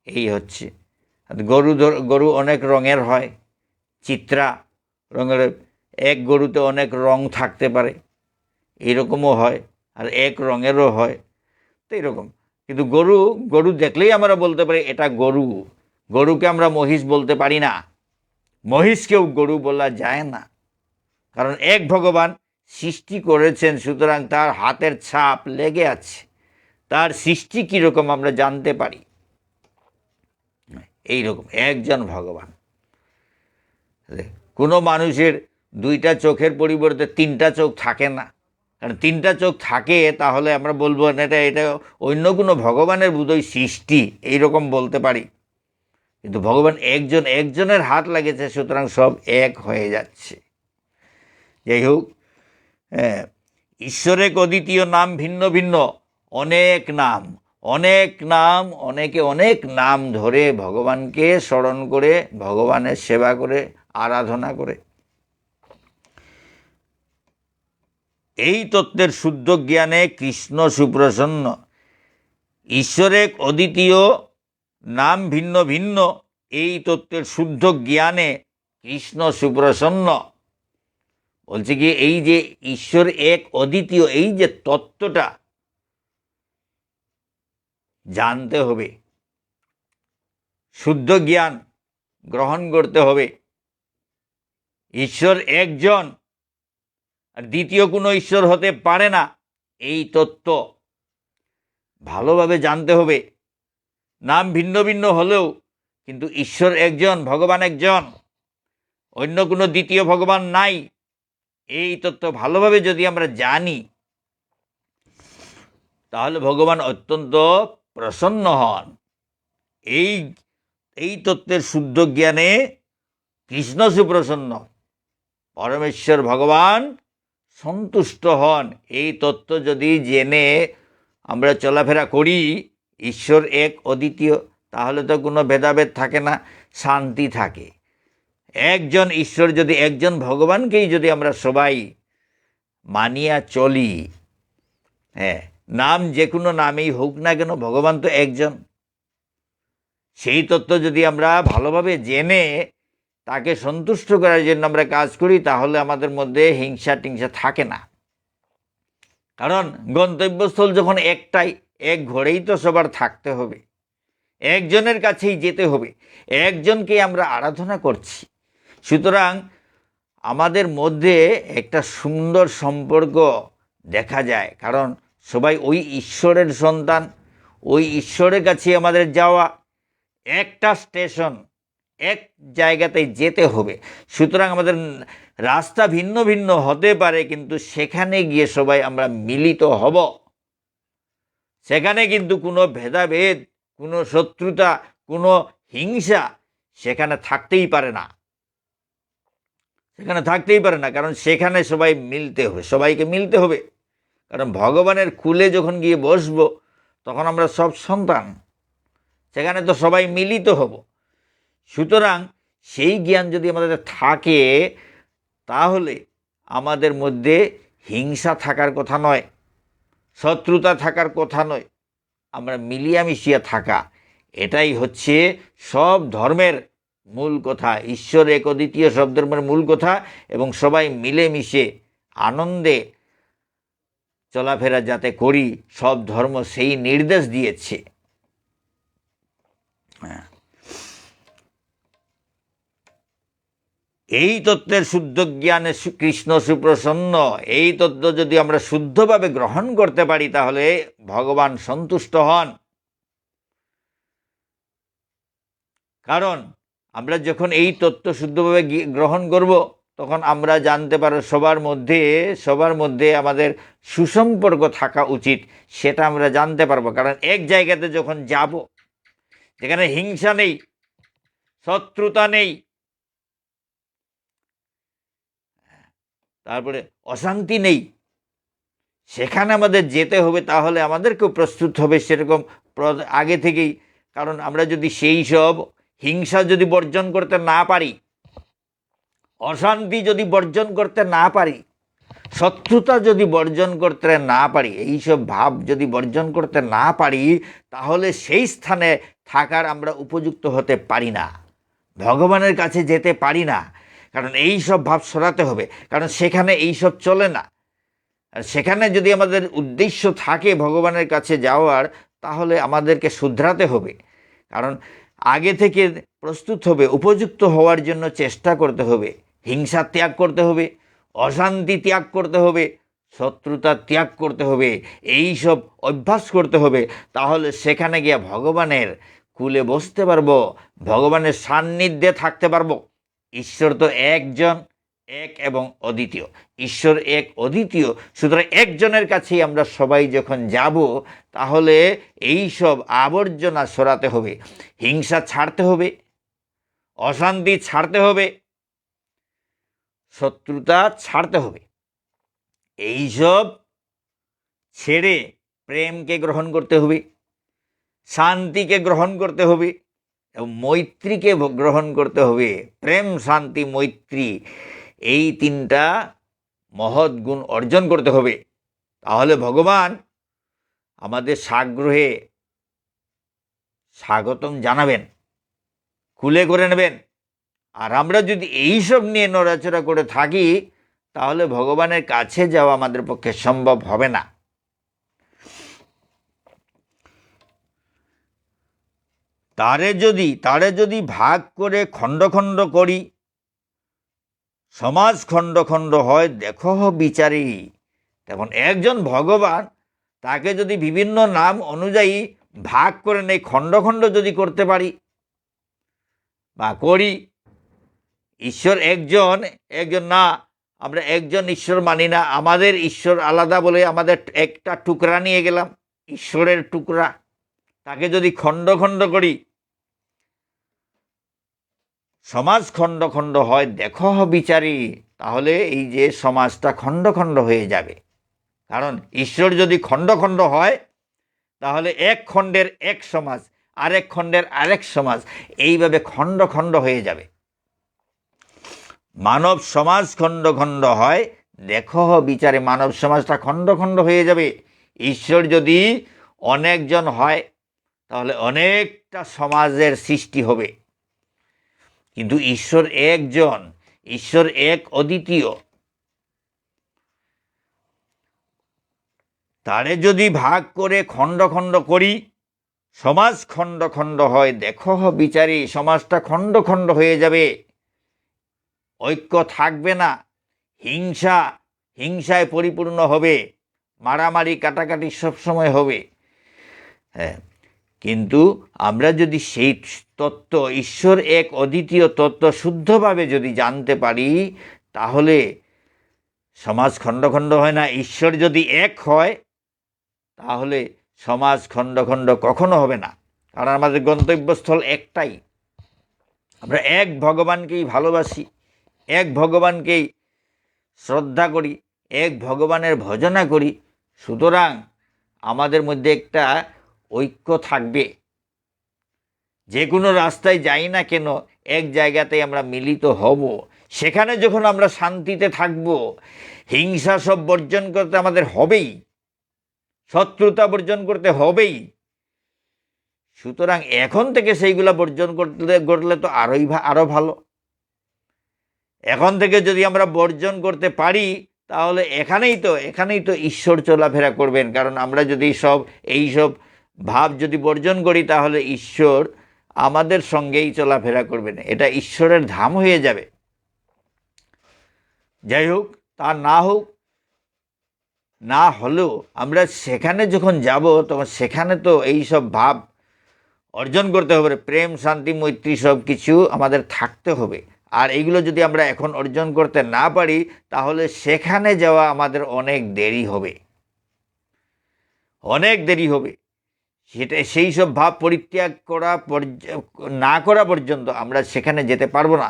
এই হচ্ছে গরু অনেক রঙের হয়, চিত্রা রঙের। এক গরুতে অনেক রং থাকতে পারে, এইরকমও হয়। আর এক রঙেরও হয়। তো এরকম। কিন্তু গরু দেখলেই আমরা বলতে পারি এটা গরু। গরুকে আমরা মহিষ বলতে পারি না, মহিষকেও গরু বলা যায় না। কারণ এক ভগবান সৃষ্টি করেছেন, সুতরাং তার হাতের ছাপ লেগে আছে। তার সৃষ্টি কীরকম আমরা জানতে পারি। এইরকম একজন ভগবান। কোনো মানুষের 2টা চোখের পরিবর্তে 3টা চোখ থাকে না। কারণ 3টা চোখ থাকে তাহলে আমরা বলবো না এটা অন্য কোনো ভগবানের বোধহয় সৃষ্টি, এইরকম বলতে পারি। কিন্তু ভগবান একজন, একজনের হাত লাগেছে, সুতরাং সব এক হয়ে যাচ্ছে। যাই হোক, ঈশ্বরের অদ্বিতীয় নাম ভিন্ন ভিন্ন, অনেক নাম, অনেক নাম। অনেকে অনেক নাম ধরে ভগবানকে স্মরণ করে, ভগবানের সেবা করে, আরাধনা করে। এই তত্ত্বের শুদ্ধ জ্ঞানে কৃষ্ণ সুপ্রসন্ন। ঈশ্বরের অদ্বিতীয় নাম ভিন্ন ভিন্ন, এই তত্ত্বের শুদ্ধ জ্ঞানে কৃষ্ণ সুপ্রসন্ন। বলছে কি, এই যে ঈশ্বর এক অদ্বিতীয়, এই যে তত্ত্বটা জানতে হবে, শুদ্ধ জ্ঞান গ্রহণ করতে হবে। ঈশ্বর একজন, আর দ্বিতীয় কোনো ঈশ্বর হতে পারে না, এই তত্ত্ব ভালোভাবে জানতে হবে। নাম ভিন্ন ভিন্ন হলেও কিন্তু ঈশ্বর একজন, ভগবান একজন, অন্য কোনো দ্বিতীয় ভগবান নাই। এই তত্ত্ব ভালোভাবে যদি আমরা জানি, তাহলে ভগবান অত্যন্ত প্রসন্ন হন। এই তত্ত্বের শুদ্ধ জ্ঞানে কৃষ্ণ সুপ্রসন্ন, পরমেশ্বর ভগবান সন্তুষ্ট হন। এই তত্ত্ব যদি জেনে আমরা চলাফেরা করি, ঈশ্বর এক অদ্বিতীয়, তাহলে তো কোনো ভেদাভেদ থাকে না, শান্তি থাকে। একজন ঈশ্বর, যদি একজন ভগবানকেই যদি আমরা সবাই মানিয়া চলি, হ্যাঁ, নাম যে কোনো নামেই হোক না কেন, ভগবান তো একজন। সেই তত্ত্ব যদি আমরা ভালোভাবে জেনে তাকে সন্তুষ্ট করার জন্য আমরা কাজ করি, তাহলে আমাদের মধ্যে হিংসা টিংসা থাকে না। কারণ গন্তব্যস্থল যখন একটাই, এক ঘরেই তো সবার থাকতে হবে, একজনের কাছেই যেতে হবে, একজনকে আমরা আরাধনা করছি। সুতরাং আমাদের মধ্যে একটা সুন্দর সম্পর্ক দেখা যায়। কারণ সবাই ওই ঈশ্বরের সন্তান, ওই ঈশ্বরের কাছে আমাদের যাওয়া। একটা স্টেশন, এক জায়গাতে যেতে হবে। সুতরাং আমাদের রাস্তা ভিন্ন ভিন্ন হতে পারে, কিন্তু সেখানে গিয়ে সবাই আমরা মিলিত হব। সেখানে কিন্তু কোনো ভেদাভেদ, কোনো শত্রুতা, কোনো হিংসা সেখানে থাকতেই পারে না। সেখানে থাকতেই পারে না, কারণ সেখানে সবাই মিলতে হবে, সবাইকে মিলতে হবে। কারণ ভগবানের কুলে যখন গিয়ে বসবো, তখন আমরা সব সন্তান, সেখানে তো সবাই মিলিত হব। সুতরাং সেই জ্ঞান যদি আমাদের থাকে, তাহলে আমাদের মধ্যে হিংসা থাকার কথা নয়। শত্রুতা থাকার কথা নয়, আমরা মিলিয়া মিশিয়া থাকা, এটাই হচ্ছে সব ধর্মের মূল কথা। ঈশ্বর এক অদ্বিতীয়, সব ধর্মের মূল কথা, এবং সবাই মিলেমিশে আনন্দে চলাফেরা যাতে করি, সব ধর্ম সেই নির্দেশ দিয়েছে। এই তত্ত্বের শুদ্ধ জ্ঞানে কৃষ্ণ সুপ্রসন্ন, এই তত্ত্ব যদি আমরা শুদ্ধভাবে গ্রহণ করতে পারি তাহলে ভগবান সন্তুষ্ট হন। কারণ আমরা যখন এই তত্ত্ব শুদ্ধভাবে গ্রহণ করব, তখন আমরা জানতে পারব সবার মধ্যে আমাদের সুসম্পর্ক থাকা উচিত, সেটা আমরা জানতে পারবো। কারণ এক জায়গাতে যখন যাব, যেখানে হিংসা নেই, শত্রুতা নেই, তারপরে অশান্তি নেই, সেখানে আমাদের যেতে হবে। তাহলে আমাদেরকেও প্রস্তুত হবে সেরকম আগে থেকেই। কারণ আমরা যদি সেই সব হিংসা যদি বর্জন করতে না পারি, অশান্তি যদি বর্জন করতে না পারি, শত্রুতা যদি বর্জন করতে না পারি, এইসব ভাব যদি বর্জন করতে না পারি, তাহলে সেই স্থানে থাকার আমরা উপযুক্ত হতে পারি না, ভগবানের কাছে যেতে পারি না। কারণ এই সব ভাব সরাতে হবে, কারণ সেখানে এই সব চলে না। আর সেখানে যদি আমাদের উদ্দেশ্য থাকে ভগবানের কাছে যাওয়ার, তাহলে আমাদেরকে শুধরাতে হবে। কারণ আগে থেকে প্রস্তুত হবে, উপযুক্ত হওয়ার জন্য চেষ্টা করতে হবে, হিংসা ত্যাগ করতে হবে, অশান্তি ত্যাগ করতে হবে, শত্রুতা ত্যাগ করতে হবে, এই সব অভ্যাস করতে হবে। তাহলে সেখানে গিয়ে ভগবানের কুলে বসতে পারবো, ভগবানের সান্নিধ্যে থাকতে পারবো। ঈশ্বর তো একজন, এক এবং অদ্বিতীয়। ঈশ্বর এক অদ্বিতীয়, সুতরাং একজনের কাছেই আমরা সবাই যখন যাব, তাহলে এই সব আবর্জনা সরাতে হবে, হিংসা ছাড়তে হবে, অশান্তি ছাড়তে হবে, শত্রুতা ছাড়তে হবে। এইসব ছেড়ে প্রেমকে গ্রহণ করতে হবে, শান্তিকে গ্রহণ করতে হবে এবং মৈত্রীকে গ্রহণ করতে হবে। প্রেম, শান্তি, মৈত্রী, এই তিনটা মহৎ গুণ অর্জন করতে হবে। তাহলে ভগবান আমাদের সাগ্রহে স্বাগতম জানাবেন, কুলে করে নেবেন। আর আমরা যদি এইসব নিয়ে নড়াচড়া করে থাকি, তাহলে ভগবানের কাছে যাওয়া আমাদের পক্ষে সম্ভব হবে না। তারে যদি ভাগ করে খণ্ড খণ্ড করি, সমাজ খণ্ড খণ্ড হয়, দেখো বিচারি। তখন একজন ভগবান, তাকে যদি বিভিন্ন নাম অনুযায়ী ভাগ করে নেই, খণ্ড খণ্ড যদি করতে পারি বা করি, ঈশ্বর একজন না, আমরা একজন ঈশ্বর মানি না, আমাদের ঈশ্বর আলাদা বলে আমাদের একটা টুকরা নিয়ে গেলাম, ঈশ্বরের টুকরা, তাকে যদি খণ্ড খণ্ড করি, সমাজ খণ্ড খণ্ড হয়, দেখো বিচারি। তাহলে এই যে সমাজটা খণ্ড খণ্ড হয়ে যাবে। কারণ ঈশ্বর যদি খণ্ড খণ্ড হয়, তাহলে এক খণ্ডের এক সমাজ, আরেক খণ্ডের আরেক সমাজ, এইভাবে খণ্ড খণ্ড হয়ে যাবে। মানব সমাজ খণ্ড খণ্ড হয়, দেখো বিচারে, মানব সমাজটা খণ্ড খণ্ড হয়ে যাবে। ঈশ্বর যদি অনেকজন হয়, তাহলে অনেকটা সমাজের সৃষ্টি হবে। কিন্তু ঈশ্বর একজন, ঈশ্বর এক অদ্বিতীয়। তারে যদি ভাগ করে খণ্ড খণ্ড করি, সমাজ খণ্ড খণ্ড হয়, দেখো বিচারি, সমাজটা খণ্ড খণ্ড হয়ে যাবে, ঐক্য থাকবে না, হিংসায় পরিপূর্ণ হবে, মারামারি কাটাকাটি সবসময় হবে। হ্যাঁ, কিন্তু আমরা যদি সেই তত্ত্ব, ঈশ্বর এক অদ্বিতীয় তত্ত্ব শুদ্ধভাবে যদি জানতে পারি, তাহলে সমাজ খণ্ড খণ্ড হয় না। ঈশ্বর যদি এক হয়, তাহলে সমাজ খণ্ড খণ্ড কখনো হবে না। কারণ আমাদের গন্তব্যস্থল একটাই, আমরা এক ভগবানকেই ভালোবাসি, এক ভগবানকেই শ্রদ্ধা করি, এক ভগবানের ভজনা করি। সুতরাং আমাদের মধ্যে একটা ঐক্য থাকবে। যে কোনো রাস্তায় যাই না কেন, এক জায়গাতে আমরা মিলিত হব। সেখানে যখন আমরা শান্তিতে থাকব, হিংসা সব বর্জন করতে আমাদের হবেই। শত্রুতা বর্জন করতে হবেই। সুতরাং এখন থেকে সেইগুলা বর্জন করলে তো আরও ভালো। এখন থেকে যদি আমরা বর্জন করতে পারি তাহলে এখানেই তো ঈশ্বর চলাফেরা করবেন। কারণ আমরা যদি এইসব ভাব যদি বর্জন করি তাহলে ঈশ্বর আমাদের সঙ্গেই চলাফেরা করবেন, এটা ঈশ্বরের ধাম হয়ে যাবে। যাই হোক, তা না হলেও আমরা সেখানে যখন যাব তখন সেখানে তো এইসব ভাব অর্জন করতে হবে। প্রেম, শান্তি, মৈত্রী সব কিছু আমাদের থাকতে হবে। আর এইগুলো যদি আমরা এখন অর্জন করতে না পারি তাহলে সেখানে যাওয়া আমাদের অনেক দেরি হবে। সেই সব ভাব পরিত্যাগ না করা পর্যন্ত আমরা সেখানে যেতে পারবো না।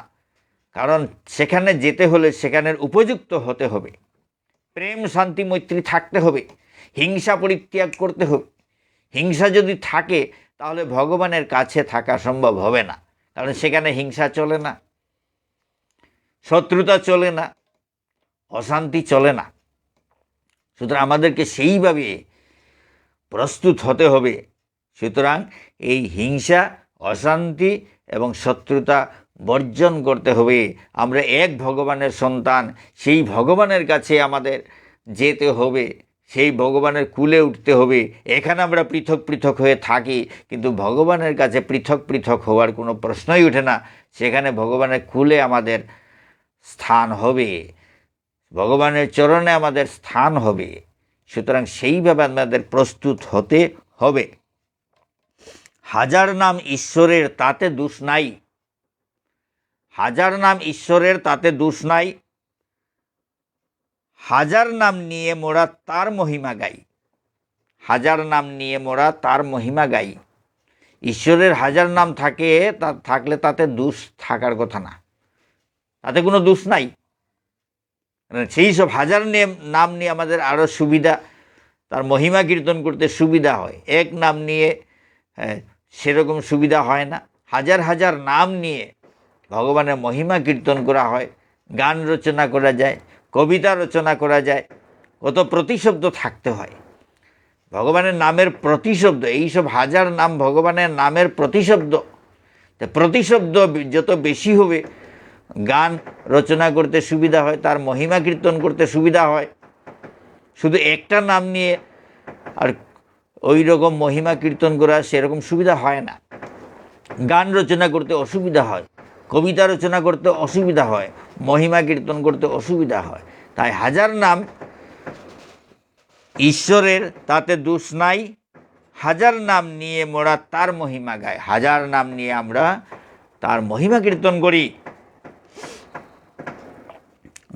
কারণ সেখানে যেতে হলে সেখানের উপযুক্ত হতে হবে। প্রেম, শান্তি, মৈত্রী থাকতে হবে। হিংসা পরিত্যাগ করতে হবে। হিংসা যদি থাকে তাহলে ভগবানের কাছে থাকা সম্ভব হবে না। কারণ সেখানে হিংসা চলে না, শত্রুতা চলে না, অশান্তি চলে না। সুতরাং আমাদেরকে সেইভাবে প্রস্তুত হতে হবে। সুতরাং এই হিংসা, অশান্তি এবং শত্রুতা বর্জন করতে হবে। আমরা এক ভগবানের সন্তান, সেই ভগবানের কাছে আমাদের যেতে হবে, সেই ভগবানের কুলে উঠতে হবে। এখানে আমরা পৃথক পৃথক হয়ে থাকি, কিন্তু ভগবানের কাছে পৃথক পৃথক হওয়ার কোনো প্রশ্নই ওঠে না। সেখানে ভগবানের কুলে আমাদের স্থান হবে, ভগবানের চরণে আমাদের স্থান হবে। সুতরাং সেইভাবে আমাদের প্রস্তুত হতে হবে। হাজার নাম ঈশ্বরের তাতে দোষ নাই। হাজার নাম ঈশ্বরের তাতে দোষ নাই। হাজার নাম নিয়ে মোরা তার মহিমা গাই। হাজার নাম নিয়ে মোরা তার মহিমা গাই। ঈশ্বরের হাজার নাম থাকলে তাতে দোষ থাকার কথা না, তাতে কোনো দোষ নাই। সেই সব হাজার নাম নিয়ে আমাদের আরও সুবিধা, তার মহিমা কীর্তন করতে সুবিধা হয়। এক নাম নিয়ে সেরকম সুবিধা হয় না। হাজার হাজার নাম নিয়ে ভগবানের মহিমা কীর্তন করা হয়, গান রচনা করা যায়, কবিতা রচনা করা যায়। কত প্রতিশব্দ থাকতে হয় ভগবানের নামের প্রতিশব্দ। এইসব হাজার নাম ভগবানের নামের প্রতিশব্দ। প্রতিশব্দ যত বেশি হবে গান রচনা করতে সুবিধা হয়, তার মহিমা কীর্তন করতে সুবিধা হয়। শুধু একটা নাম নিয়ে আর ওই রকম মহিমা কীর্তন করা সেরকম সুবিধা হয় না। গান রচনা করতে অসুবিধা হয়, কবিতা রচনা করতে অসুবিধা হয়, মহিমা কীর্তন করতে অসুবিধা হয়। তাই হাজার নাম ঈশ্বরের তাতে দোষ নাই। হাজার নাম নিয়ে মোরা তার মহিমা গাই। হাজার নাম নিয়ে আমরা তার মহিমা কীর্তন করি।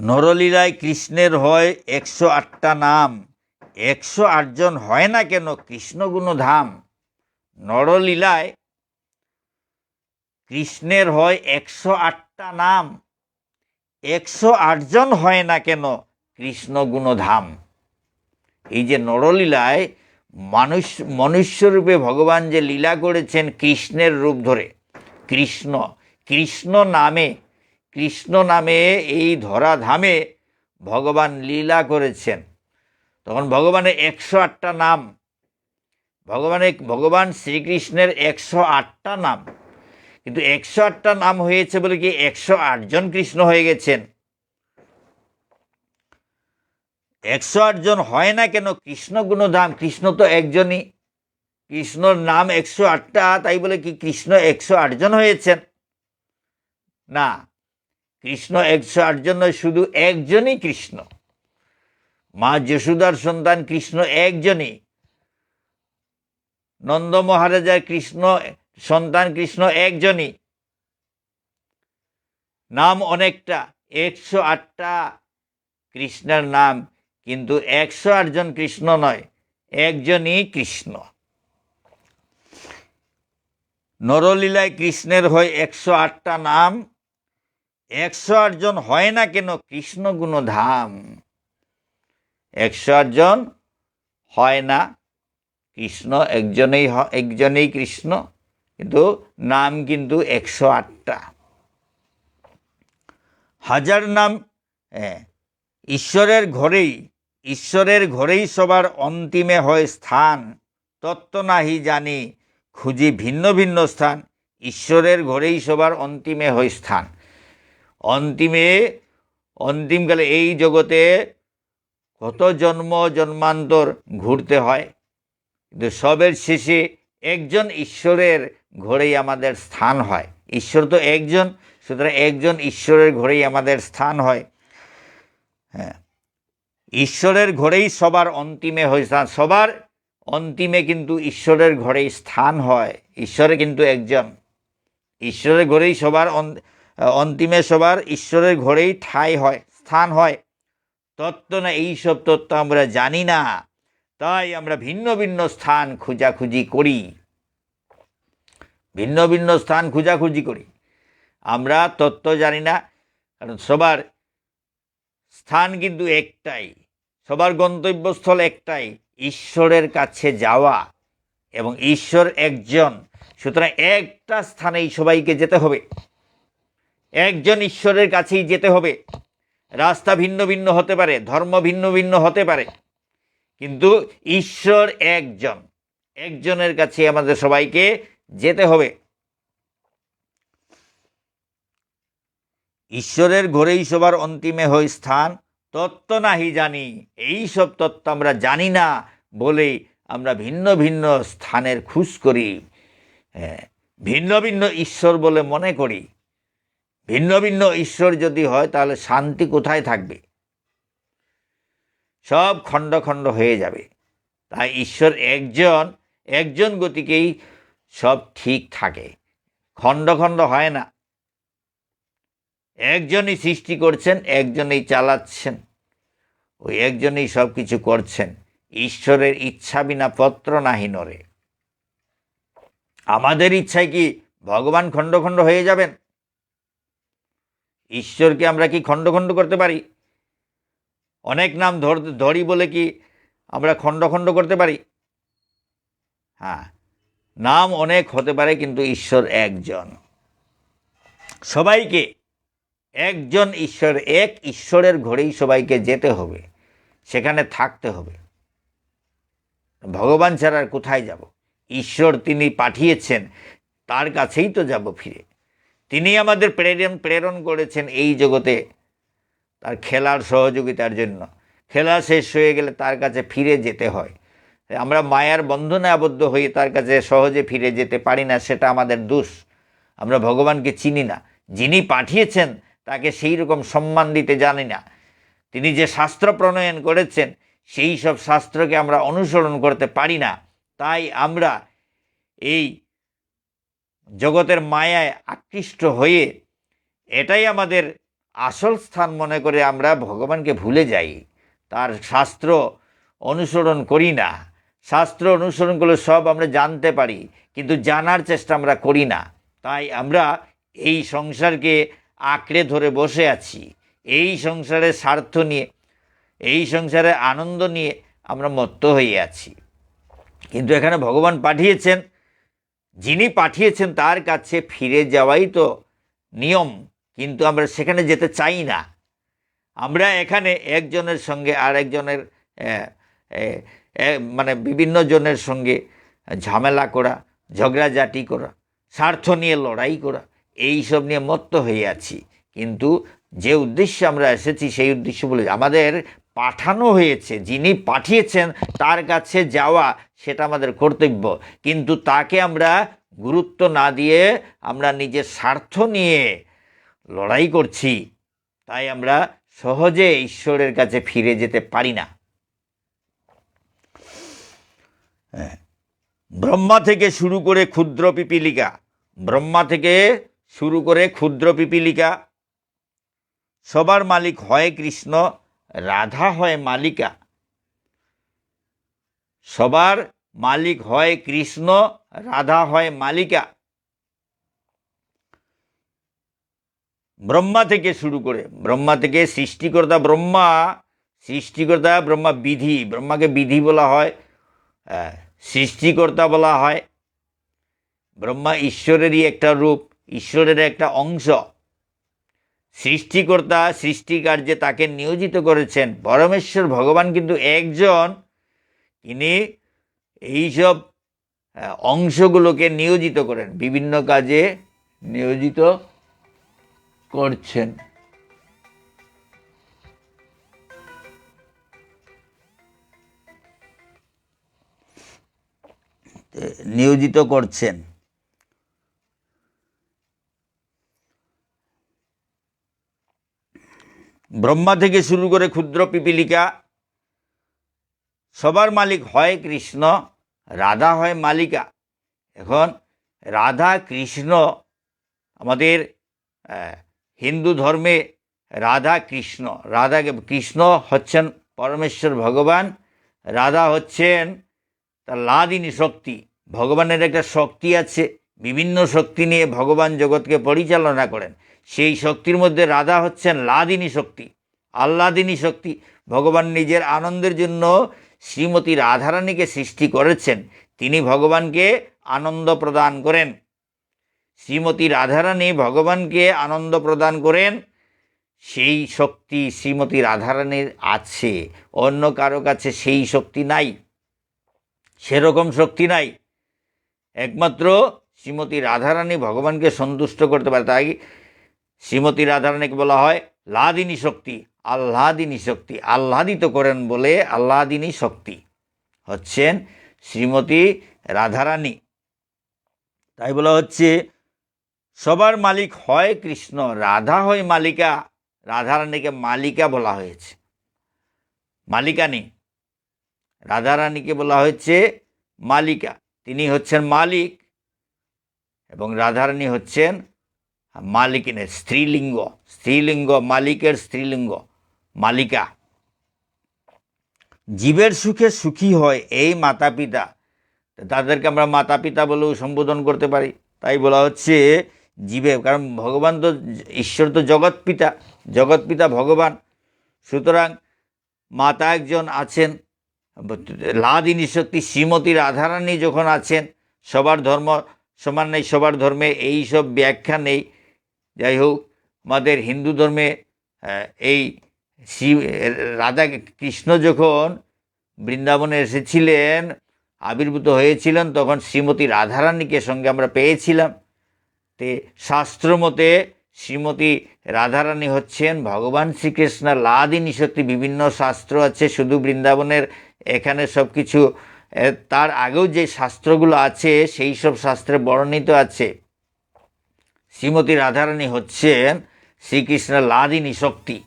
নরলীলায় কৃষ্ণের হয় 108টা নাম। 108 জন হয় না কেন কৃষ্ণগুণ ধাম। নরলীলায় কৃষ্ণের হয় 108টা নাম। 108 জন হয় না কেন কৃষ্ণগুণ ধাম। এই যে নরলীলায় মনুষ্যরূপে ভগবান যে লীলা করেছেন কৃষ্ণের রূপ ধরে, কৃষ্ণ নামে এই ধরাধামে ভগবান লীলা করেছেন। তখন ভগবানের 108টা নাম, ভগবান শ্রীকৃষ্ণের 108টা নাম। কিন্তু 108টা নাম হয়েছে বলে কি 108 জন কৃষ্ণ হয়ে গেছেন? 108 জন হয় না কেন কৃষ্ণ গুণধাম। কৃষ্ণ তো একজনই, কৃষ্ণর নাম 108টা, তাই বলে কি কৃষ্ণ 108 জন হয়েছেন? না, কৃষ্ণ 108 জন নয়, শুধু একজনই কৃষ্ণ। মা যশোদার সন্তান কৃষ্ণ একজনই। নন্দ মহারাজার সন্তান কৃষ্ণ একজনই। নাম অনেকটা, 108টা কৃষ্ণের নাম, কিন্তু 108 জন কৃষ্ণ নয়, একজনই কৃষ্ণ। নরলীলায় কৃষ্ণের হয় 108টা নাম। 108 জন হয় না কেন কৃষ্ণ গুণ ধাম। 108 জন হয় না, কৃষ্ণ একজনেই কৃষ্ণ, কিন্তু নাম কিন্তু 108টা। হাজার নাম ঈশ্বরের ঘরেই ঈশ্বরের ঘরেই সবার অন্তিমে হয় স্থান, তত্ত্ব নাহি জানি খুঁজি ভিন্ন ভিন্ন স্থান। ঈশ্বরের ঘরেই সবার অন্তিমে হয় স্থান। অন্তিমকালে এই জগতে কত জন্ম জন্মান্তর ঘুরতে হয়, কিন্তু সবের শেষে একজন ঈশ্বরের ঘরেই আমাদের স্থান হয়। ঈশ্বর তো একজন, সুতরাং একজন ঈশ্বরের ঘরেই আমাদের স্থান হয়। হ্যাঁ, ঈশ্বরের ঘরেই সবার অন্তিমে হয় স্থান। সবার অন্তিমে কিন্তু ঈশ্বরের ঘরেই স্থান হয়। ঈশ্বরে কিন্তু একজন, ঈশ্বরের ঘরেই সবার অন্তিমে সবার ঈশ্বরের ঘরেই ঠাঁই হয়, স্থান হয়। তত্ত্ব না, এইসব তত্ত্ব আমরা জানি না, তাই আমরা ভিন্ন ভিন্ন স্থান খোঁজাখুঁজি করি, ভিন্ন ভিন্ন স্থান খোঁজাখুঁজি করি। আমরা তত্ত্ব জানি না, কারণ সবার স্থান কিন্তু একটাই, সবার গন্তব্যস্থল একটাই, ঈশ্বরের কাছে যাওয়া, এবং ঈশ্বর একজন। সুতরাং একটা স্থানেই সবাইকে যেতে হবে, একজন ঈশ্বরের কাছেই যেতে হবে। রাস্তা ভিন্ন ভিন্ন হতে পারে, ধর্ম ভিন্ন ভিন্ন হতে পারে, কিন্তু ঈশ্বর একজন, একজনের কাছে আমাদের সবাইকে যেতে হবে। ঈশ্বরের ঘরেই সবার অন্তিমে হয় স্থান, তত্ত্ব নাহি জানি। এই সব তত্ত্ব আমরা জানি না বলেই আমরা ভিন্ন ভিন্ন স্থানের খোঁজ করি, ভিন্ন ভিন্ন ঈশ্বর বলে মনে করি। ভিন্ন ভিন্ন ঈশ্বর যদি হয় তাহলে শান্তি কোথায় থাকবে? সব খণ্ড খণ্ড হয়ে যাবে। তাই ঈশ্বর একজন, একজন গতিকেই সব ঠিক থাকে, খণ্ড খণ্ড হয় না। একজনই সৃষ্টি করছেন, একজনই চালাচ্ছেন, ওই একজনই সব কিছু করছেন। ঈশ্বরের ইচ্ছা বিনা পত্র নাহি নড়ে। আমাদের ইচ্ছায় কি ভগবান খণ্ড খণ্ড হয়ে যাবেন? ঈশ্বরকে আমরা কি খণ্ড খণ্ড করতে পারি? অনেক নাম ধরি বলে কি আমরা খণ্ড খণ্ড করতে পারি? হ্যাঁ, নাম অনেক হতে পারে, কিন্তু ঈশ্বর একজন। সবাইকে একজন ঈশ্বর, এক ঈশ্বরের ঘরেই সবাইকে যেতে হবে, সেখানে থাকতে হবে। ভগবান ছাড়া আর কোথায় যাব? ঈশ্বর তিনি পাঠিয়েছেন, তার কাছেই তো যাব ফিরে। তিনি আমাদের প্রেরণ করেছেন এই জগতে তার খেলার সহযোগিতার জন্য। খেলা শেষ হয়ে গেলে তার কাছে ফিরে যেতে হয়। আমরা মায়ার বন্ধনে আবদ্ধ হয়ে তার কাছে সহজে ফিরে যেতে পারি না, সেটা আমাদের দোষ। আমরা ভগবানকে চিনি না, যিনি পাঠিয়েছেন তাকে সেই রকম সম্মান দিতে জানি না। তিনি যে শাস্ত্র প্রণয়ন করেছেন সেই সব শাস্ত্রকে আমরা অনুসরণ করতে পারি না। তাই আমরা এই জগতের মায়ায় আকৃষ্ট হয়ে এটাই আমাদের আসল স্থান মনে করে আমরা ভগবানকে ভুলে যাই, তার শাস্ত্র অনুসরণ করি না। শাস্ত্র অনুসরণ করলে সব আমরা জানতে পারি, কিন্তু জানার চেষ্টা আমরা করি না। তাই আমরা এই সংসারকে আঁকড়ে ধরে বসে আছি, এই সংসারের স্বার্থ নিয়ে, এই সংসারের আনন্দ নিয়ে আমরা মত্ত হয়ে আছি। কিন্তু এখানে ভগবান পাঠিয়েছেন, যিনি পাঠিয়েছেন তার কাছে ফিরে যাওয়াই তো নিয়ম, কিন্তু আমরা সেখানে যেতে চাই না। আমরা এখানে একজনের সঙ্গে আর একজনের মানে বিভিন্ন জনের সঙ্গে ঝামেলা করা, ঝগড়াঝাটি করা, স্বার্থ নিয়ে লড়াই করা, এই সব নিয়ে মত্ত হয়ে আছি। কিন্তু যে উদ্দেশ্যে আমরা এসেছি সেই উদ্দেশ্য বলে আমাদের পাঠানো হয়েছে, যিনি পাঠিয়েছেন তার কাছে যাওয়া সেটা আমাদের কর্তব্য। কিন্তু তাকে আমরা গুরুত্ব না দিয়ে আমরা নিজের স্বার্থ নিয়ে লড়াই করছি, তাই আমরা সহজে ঈশ্বরের কাছে ফিরে যেতে পারি না। ব্রহ্মা থেকে শুরু করে ক্ষুদ্র পিপীলিকা, ব্রহ্মা থেকে শুরু করে ক্ষুদ্র পিপীলিকা, সবার মালিক হয় কৃষ্ণ, রাধা হয় মালিকা। সবার মালিক হয় কৃষ্ণ, রাধা হয় মালিকা। ব্রহ্মা থেকে শুরু করে, ব্রহ্মা থেকে সৃষ্টিকর্তা ব্রহ্মা, সৃষ্টিকর্তা ব্রহ্মা বিধি, ব্রহ্মাকে বিধি বলা হয়, সৃষ্টিকর্তা বলা হয়। ব্রহ্মা ঈশ্বরেরই একটা রূপ, ঈশ্বরের একটা অংশ। সৃষ্টিকর্তা সৃষ্টিকার্যে তাকে নিয়োজিত করেছেন। পরমেশ্বর ভগবান কিন্তু একজন, তিনি এইসব অংশগুলোকে নিয়োজিত করেন, বিভিন্ন কাজে নিয়োজিত করছেন। নিয়োজিত করছেন। ব্রহ্মা থেকে শুরু করে ক্ষুদ্র পিপীলিকা, সবার মালিক হয় কৃষ্ণ, রাধা হয় মালিকা। এখন রাধা কৃষ্ণ, আমাদের হিন্দু ধর্মে রাধা কৃষ্ণ, কৃষ্ণ হচ্ছেন পরমেশ্বর ভগবান, রাধা হচ্ছেন তার লাদিনী শক্তি। ভগবানের একটা শক্তি আছে, বিভিন্ন শক্তি নিয়ে ভগবান জগৎকে পরিচালনা করেন। সেই শক্তির মধ্যে রাধা হচ্ছেন লাদিনী শক্তি, আহ্লাদিনী শক্তি। ভগবান নিজের আনন্দের জন্য শ্রীমতী রাধারানীকে সৃষ্টি করেছেন, তিনি ভগবানকে আনন্দ প্রদান করেন। শ্রীমতী রাধারানী ভগবানকে আনন্দ প্রদান করেন, সেই শক্তি শ্রীমতী রাধারানীর আছে, অন্য কারো কাছে সেই শক্তি নাই, সেরকম শক্তি নাই। একমাত্র শ্রীমতী রাধারানী ভগবানকে সন্তুষ্ট করতে পারে, তাই শ্রীমতী রাধারানীকে বলা হয় লাদিনী শক্তি, আহ্লাদিনী শক্তি। আহ্লাদিত করেন বলে আহ্লাদিনী শক্তি হচ্ছেন শ্রীমতী রাধারানী। তাই বলা হচ্ছে সবার মালিক হয় কৃষ্ণ, রাধা হয় মালিকা। রাধারানীকে মালিকা বলা হয়েছে, মালিকা নেই, রাধারানীকে বলা হয়েছে মালিকা। তিনি হচ্ছেন মালিক এবং রাধারানী হচ্ছেন মালিকিনের স্ত্রীলিঙ্গ, স্ত্রীলিঙ্গ, মালিকের স্ত্রীলিঙ্গ মালিকা। জীবের সুখে সুখী হয় এই মাতা পিতা, তাদেরকে আমরা মাতা পিতা বলেও সম্বোধন করতে পারি। তাই বলা হচ্ছে জীবে, কারণ ভগবান তো, ঈশ্বর তো জগৎ পিতা, জগৎ পিতা ভগবান। সুতরাং মাতা একজন আছেন, লাদিনী শক্তি শ্রীমতী রাধারানী যখন আছেন। সবার ধর্ম সমান নেই, সবার ধর্মে এই সব ব্যাখ্যা নেই। যাই হোক, আমাদের হিন্দু ধর্মে এই শ্রী রাধা কৃষ্ণ যখন বৃন্দাবনে এসেছিলেন, আবির্ভূত হয়েছিলেন, তখন শ্রীমতী রাধারানীকে সঙ্গে আমরা পেয়েছিলাম। তে শাস্ত্র মতে শ্রীমতী রাধারানী হচ্ছেন ভগবান শ্রীকৃষ্ণের লাদিনী শক্তি। বিভিন্ন শাস্ত্র আছে, শুধু বৃন্দাবনের এখানে সব কিছু, তার আগেও যে শাস্ত্রগুলো আছে সেই সব শাস্ত্রে বর্ণিত আছে শ্রীমতী রাধারানী হচ্ছেন শ্রীকৃষ্ণের লাদিনী শক্তি।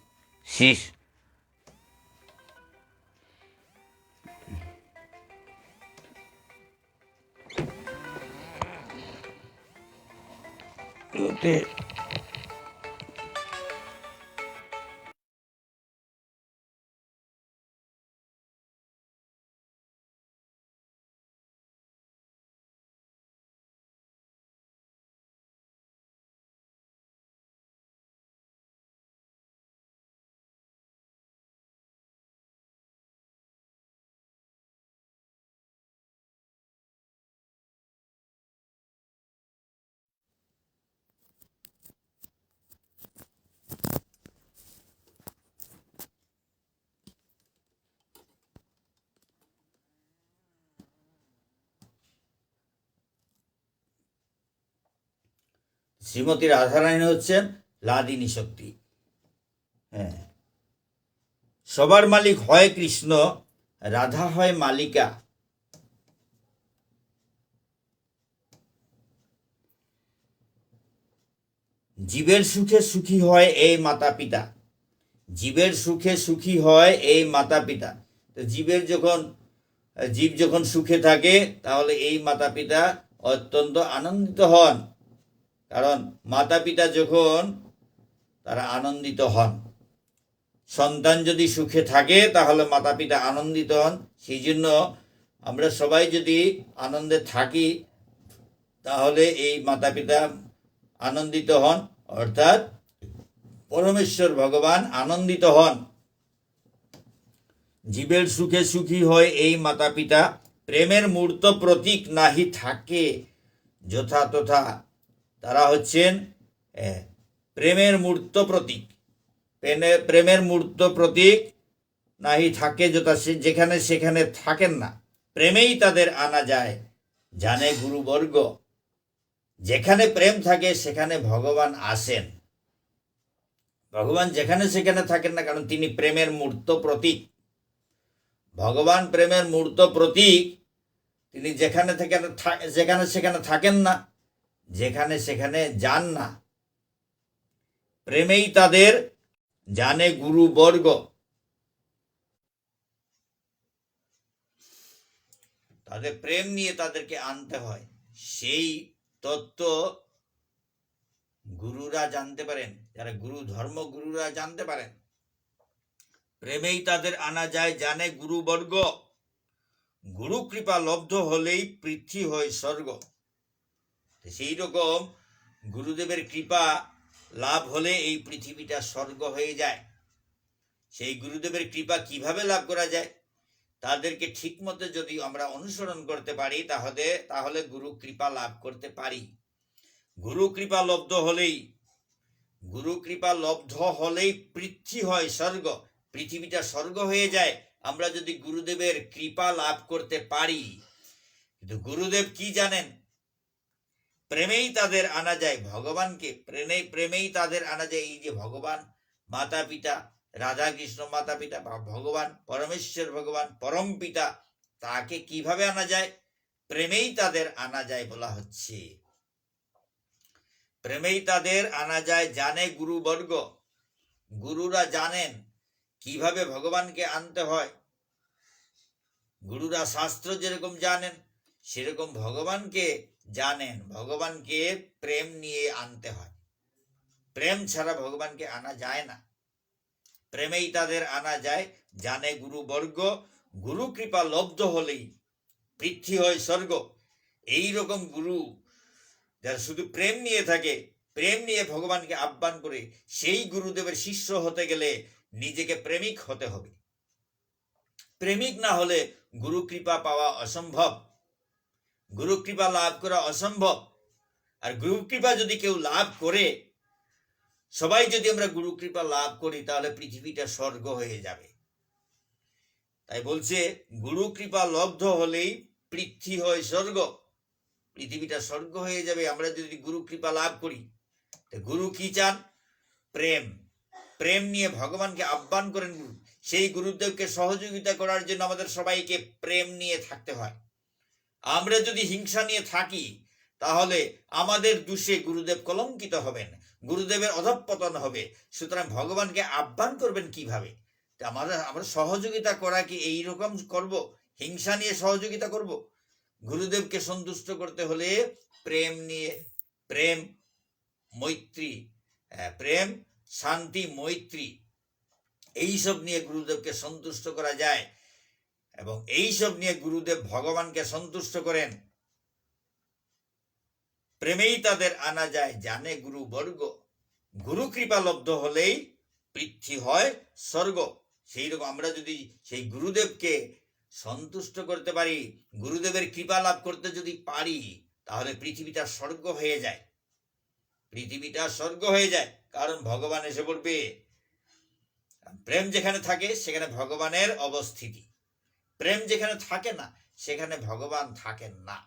শ্রীমতী রাধারানী হচ্ছেন লাদিনী শক্তি। হ্যাঁ, সবার মালিক হয় কৃষ্ণ, রাধা হয় মালিকা। জীবের সুখে সুখী হয় এই মাতা পিতা, জীবের সুখে সুখী হয় এই মাতা পিতা। তো জীব যখন সুখে থাকে, তাহলে এই মাতা পিতা অত্যন্ত আনন্দিত হন। কারণ মাতা পিতা যখন তারা আনন্দিত হন, সন্তান যদি সুখে থাকে তাহলে মাতা পিতা আনন্দিত হন। সেই জন্য আমরা সবাই যদি আনন্দে থাকি, তাহলে এই মাতা পিতা আনন্দিত হন, অর্থাৎ পরমেশ্বর ভগবান আনন্দিত হন। জীবের সুখে সুখী হয় এই মাতা পিতা, প্রেমের মূর্ত প্রতীক নাহি থাকে যথা তথা। তারা হচ্ছেন প্রেমের মূর্ত প্রতীক, প্রেমের মূর্ত প্রতীক নাহি থাকে যথা, যেখানে সেখানে থাকেন না, প্রেমেই তাদের আনা যায় জানে গুরুবর্গ। যেখানে প্রেম থাকে সেখানে ভগবান আসেন। ভগবান যেখানে সেখানে থাকেন না, কারণ তিনি প্রেমের মূর্ত প্রতীক। ভগবান প্রেমের মূর্ত প্রতীক, তিনি যেখানে সেখানে থাকেন না, যেখানে সেখানে যান না। প্রেমেই তাদের জানে গুরুবর্গ। তাদের প্রেম নিয়ে তাদেরকে আনতে হয়, সেই তত্ত্ব গুরুরা জানতে পারেন, যারা গুরু ধর্ম গুরুরা জানতে পারেন। প্রেমেই তাদের আনা যায় জানে গুরুবর্গ। গুরু কৃপা লব্ধ হলেই পৃথ্বী হয় স্বর্গ। সেই রকম গুরুদেবের কৃপা লাভ হলে এই পৃথিবীটা স্বর্গ হয়ে যায়। সেই গুরুদেবের কৃপা কিভাবে লাভ করা যায়? তাদেরকে ঠিক মতো যদি আমরা অনুসরণ করতে পারি, তাহলে গুরু কৃপা লাভ করতে পারি। গুরু কৃপা লব্ধ হলেই পৃথ্বী হয় স্বর্গ। পৃথিবীটা স্বর্গ হয়ে যায় আমরা যদি গুরুদেবের কৃপা লাভ করতে পারি। কিন্তু গুরুদেব কি জানেন? প্রেমেই তাদের আনা যায় ভগবানকে। প্রেমেই তাদের আনা যায়। এই যে ভগবান মাতা পিতা, রাধা কৃষ্ণ মাতা পিতা, বা ভগবান পরমেশ্বর, ভগবান পরম পিতা, তাকে কিভাবে আনা যায়? প্রেমেই তাদের আনা যায় বলা হচ্ছে। প্রেমেই তাদের আনা যায় জানে গুরুবর্গ। গুরুরা জানেন কিভাবে ভগবানকে আনতে হয়। গুরুরা শাস্ত্র যেরকম জানেন সেরকম ভগবানকে জানেন। ভগবানকে প্রেম নিয়ে আনতে হয়। প্রেম ছাড়া ভগবানকে আনা যায় না। প্রেমেই তাদের আনা যায় জানে গুরুবর্গ। গুরু কৃপা লব্ধ হলেই পৃথ্বী হয় স্বর্গ। এই রকম গুরু যারা শুধু প্রেম নিয়ে থাকে, প্রেম নিয়ে ভগবানকে আহ্বান করে, সেই গুরুদেবের শিষ্য হতে গেলে নিজেকে প্রেমিক হতে হবে। প্রেমিক না হলে গুরু কৃপা পাওয়া অসম্ভব, গুরু কৃপা লাভ করা অসম্ভব। আর গুরু কৃপা যদি কেউ লাভ করে, সবাই যদি আমরা গুরু কৃপা লাভ করি, তাহলে পৃথিবীটা স্বর্গ হয়ে যাবে। তাই বলছে গুরু কৃপা লব্ধ হলেই পৃথ্বী হয় স্বর্গ। পৃথিবীটা স্বর্গ হয়ে যাবে আমরা যদি গুরু কৃপা লাভ করি। গুরু কি চান? প্রেম। প্রেম নিয়ে ভগবানকে আহ্বান করেন গুরু। সেই গুরুদেবকে সহযোগিতা করার জন্য আমাদের সবাইকে প্রেম নিয়ে থাকতে হয়। আমরা যদি হিংসা নিয়ে থাকি, তাহলে আমাদের দোষে গুরুদেব কলঙ্কিত হবেন, গুরুদেবের অধঃপতন হবে। সুতরাং ভগবানকে আহ্বান করবেন কিভাবে? আমরা সহযোগিতা করা কি এইরকম করব? হিংসা নিয়ে সহযোগিতা করব? গুরুদেবকে সন্তুষ্ট করতে হলে প্রেম নিয়ে, প্রেম মৈত্রী, প্রেম শান্তি মৈত্রী, এইসব নিয়ে গুরুদেবকে সন্তুষ্ট করা যায়। এবং এইসব নিয়ে গুরুদেব ভগবানকে সন্তুষ্ট করেন। প্রেমেই তাদের আনা যায় জানে গুরুবর্গ। গুরু কৃপা লব্ধ হলেই পৃথ্বী হয় স্বর্গ। সেই রকম আমরা যদি সেই গুরুদেবকে সন্তুষ্ট করতে পারি, গুরুদেবের কৃপা লাভ করতে যদি পারি, তাহলে পৃথিবীটা স্বর্গ হয়ে যায়। পৃথিবীটা স্বর্গ হয়ে যায়, কারণ ভগবান এসে পড়বে। প্রেম যেখানে থাকে সেখানে ভগবানের অবস্থিতি। প্রেম যেখানে থাকে না সেখানে ভগবান থাকেন না।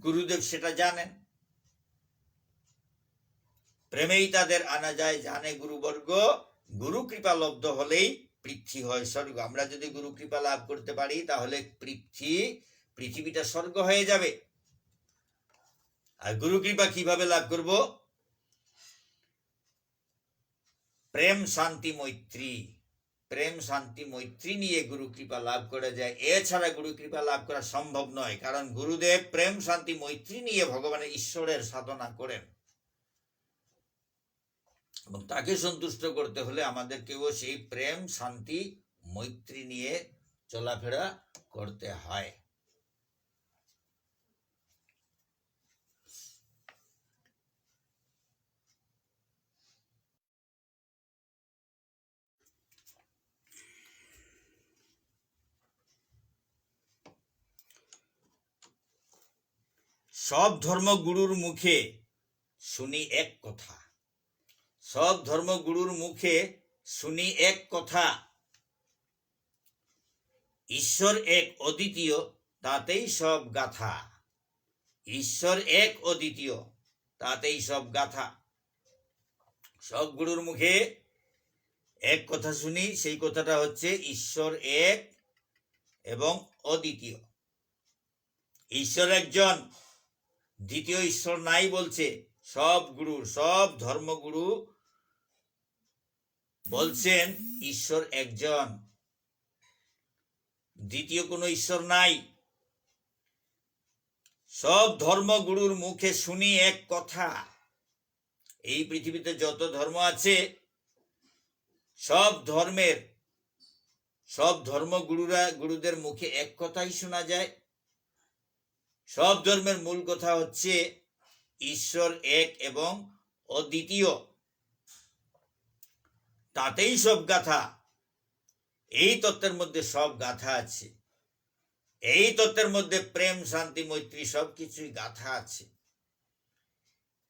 গুরুদেব সেটা জানেন। প্রেমেই তাদের আনা যায় জানে গুরুবর্গ। গুরু কৃপা লব্ধ হলেই পৃথ্বী হয় স্বর্গ। আমরা যদি গুরু কৃপা লাভ করতে পারি, তাহলে পৃথিবীটা স্বর্গ হয়ে যাবে। আর গুরু কৃপা কিভাবে লাভ করব? প্রেম শান্তি মৈত্রী। প্রেম শান্তি মৈত্রী নিয়ে গুরু কৃপা লাভ করা যায়। এছাড়া গুরু কৃপা লাভ করা সম্ভব নয়, কারণ গুরুদেব প্রেম শান্তি মৈত্রী নিয়ে ভগবানের ঈশ্বরের সাধনা করেন। এবং তাকে সন্তুষ্ট করতে হলে আমাদেরকেও সেই প্রেম শান্তি মৈত্রী নিয়ে চলাফেরা করতে হয়। সব ধর্মগুরুর মুখে শুনি এক কথা। সব ধর্মগুরুর মুখে শুনি এক কথা, ঈশ্বর এক অদ্বিতীয়, তাতেই সব গাথা। ঈশ্বর এক অদ্বিতীয়, তাতেই সব গাথা। সব গুরুর মুখে এক কথা শুনি, সেই কথাটা হচ্ছে ঈশ্বর এক এবং অদ্বিতীয়। ঈশ্বর একজন, দ্বিতীয় ঈশ্বর নাই বলছে সব গুরু, সব ধর্মগুরু বলছেন ঈশ্বর একজন, দ্বিতীয় কোনো ঈশ্বর নাই। সব ধর্মগুরুর মুখে শুনি এক কথা। এই পৃথিবীতে যত ধর্ম আছে সব ধর্মের, সব গুরুদের মুখে এক কথাই শোনা যায়। সব ধর্মের মূল কথা হচ্ছে ঈশ্বর এক এবং অদ্বিতীয়, তাতেই সব গাথা। এই তত্ত্বের মধ্যে সব গাথা আছে। এই তত্ত্বের মধ্যে প্রেম, শান্তি, মৈত্রী সবকিছুই গাথা আছে।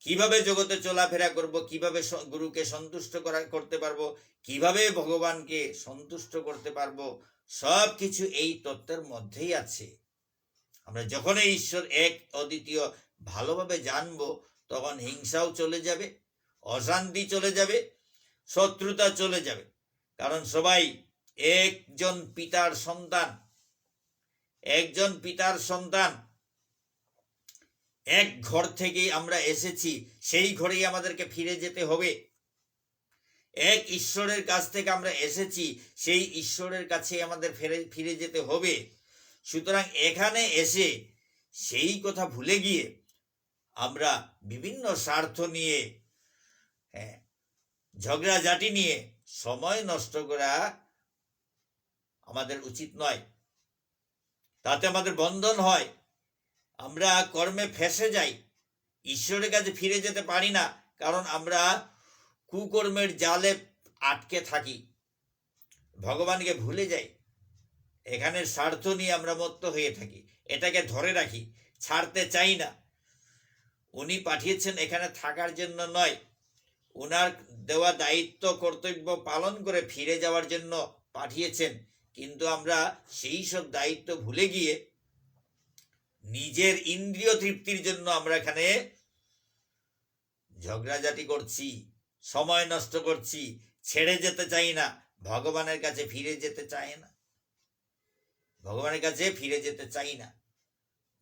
কিভাবে জগতে চলাফেরা করব, কিভাবে গুরুকে সন্তুষ্ট করতে পারবো, কিভাবে ভগবানকে সন্তুষ্ট করতে পারবো, সব কিছু এই তত্ত্বের মধ্যেই আছে। আমরা যখন এই ঈশ্বর এক অদ্বিতীয় ভালোভাবে জানবো, তখন হিংসাও চলে যাবে, অশান্তি চলে যাবে, শত্রুতা চলে যাবে। কারণ সবাই একজন পিতার সন্তান, একজন পিতার সন্তান। এক ঘর থেকেই আমরা এসেছি, সেই ঘরেই আমাদেরকে ফিরে যেতে হবে। এক ঈশ্বরের কাছ থেকে আমরা এসেছি, সেই ঈশ্বরের কাছে আমাদের ফিরে যেতে হবে। সুতরাং এখানে এসে সেই কথা ভুলে গিয়ে আমরা বিভিন্ন স্বার্থ নিয়ে, ঝগড়াঝাটি নিয়ে সময় নষ্ট করা আমাদের উচিত নয়। তাতে আমাদের বন্ধন হয়, আমরা কর্মে ফেঁসে যাই, ঈশ্বরের কাছে ফিরে যেতে পারি না। কারণ আমরা কুকর্মের জালে আটকে থাকি, ভগবানকে ভুলে যাই। এখানে স্বার্থ নিয়ে আমরা মত্ত হয়ে থাকি, এটাকে ধরে রাখি, ছাড়তে চাই না। উনি পাঠিয়েছেন এখানে থাকার জন্য নয়, উনার দেওয়া দায়িত্ব কর্তব্য পালন করে ফিরে যাওয়ার জন্য পাঠিয়েছেন। কিন্তু আমরা সেই সব দায়িত্ব ভুলে গিয়ে নিজের ইন্দ্রিয় তৃপ্তির জন্য আমরা এখানে ঝগড়াঝাটি করছি, সময় নষ্ট করছি, ছেড়ে যেতে চাই না, ভগবানের কাছে ফিরে যেতে চাই না, ভগবানের কাছে ফিরে যেতে চাই না।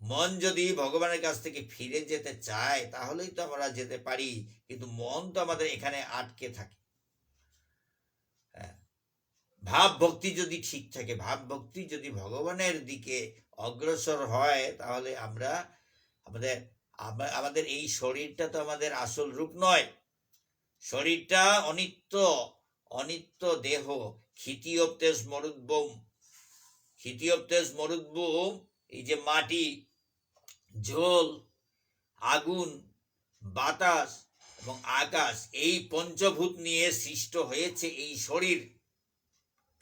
মন যদি ভগবানের কাছ থেকে ফিরে যেতে চায় তাহলেই তো আমরা যেতে পারি, কিন্তু মন তো আমাদের এখানে আটকে থাকে। ভাব ভক্তি যদি ঠিক থাকে, ভাব ভক্তি যদি ভগবানের দিকে অগ্রসর হয়, তাহলে আমরা আমাদের এই শরীরটা তো আমাদের আসল রূপ নয়। শরীরটা অনিত্য, অনিত্য দেহ। ক্ষিতিয়প্তেশ মরুদ্বোম, ক্ষিতিয়প্তেশ মরুদ্বোম, এই যে মাটি, জল, আগুন, বাতাস এবং আকাশ, এই পঞ্চভূত নিয়ে সৃষ্ট হয়েছে এই শরীর।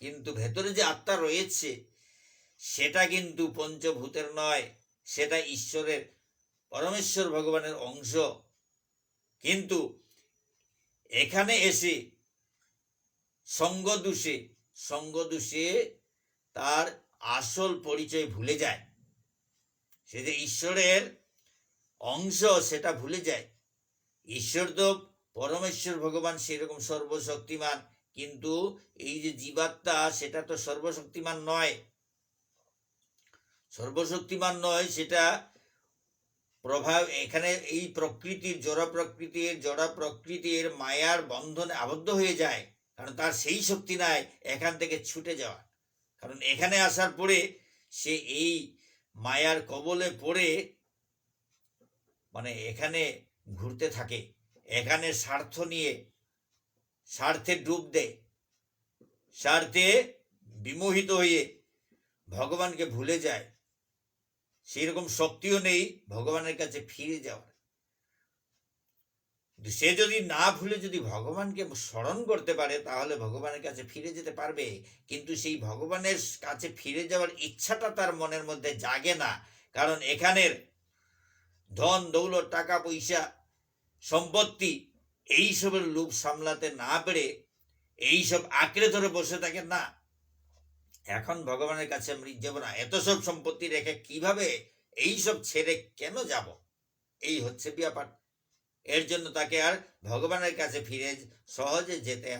কিন্তু ভেতরে যে আত্মা রয়েছে সেটা কিন্তু পঞ্চভূতের নয়, সেটা ঈশ্বরের, পরমেশ্বর ভগবানের অংশ। কিন্তু এখানে এসে সঙ্গদোষে তার আসল পরিচয় ভুলে যায়। সে যে ঈশ্বরের অংশ সেটা ভুলে যায়। ঈশ্বর তো পরমেশ্বর ভগবান সেরকম সর্বশক্তিমান, কিন্তু এই যে জীবাত্মা সেটা তো সর্বশক্তিমান নয়। সর্বশক্তিমান নয়, সেটা প্রভাব এখানে এই প্রকৃতির জড়া প্রকৃতির মায়ার বন্ধনে আবদ্ধ হয়ে যায়। কারণ তার সেই শক্তি নাই এখান থেকে ছুটে যাওয়া। কারণ এখানে আসার পরে সে এই মায়ার কবলে পড়ে এখানে ঘুরতে থাকে, এখানে স্বার্থ নিয়ে স্বার্থে ডুব দেয়, স্বার্থে বিমোহিত হয়ে ভগবানকে ভুলে যায়। সেই রকম শক্তিও নেই ভগবানের কাছে ফিরে যাওয়ার। সে যদি না ভুলে যদি ভগবানকে স্মরণ করতে পারে তাহলে ভগবানের কাছে ফিরে যেতে পারবে। কিন্তু সেই ভগবানের কাছে ফিরে যাওয়ার ইচ্ছাটা তার মনের মধ্যে জাগে না। কারণ এখানের ধন দৌলত, টাকা পয়সা, সম্পত্তি, এইসবের লোভ সামলাতে না পেরে এইসব আঁকড়ে ধরে বসে থাকেন না। এখন ভগবানের কাছে আমি যাব না, এত সব সম্পত্তি রেখে কিভাবে এইসব ছেড়ে কেন যাব, এই হচ্ছে ব্যাপার। এর জন্য তাকে আর ভগবানের কাছে ফিরে সহজে যেতে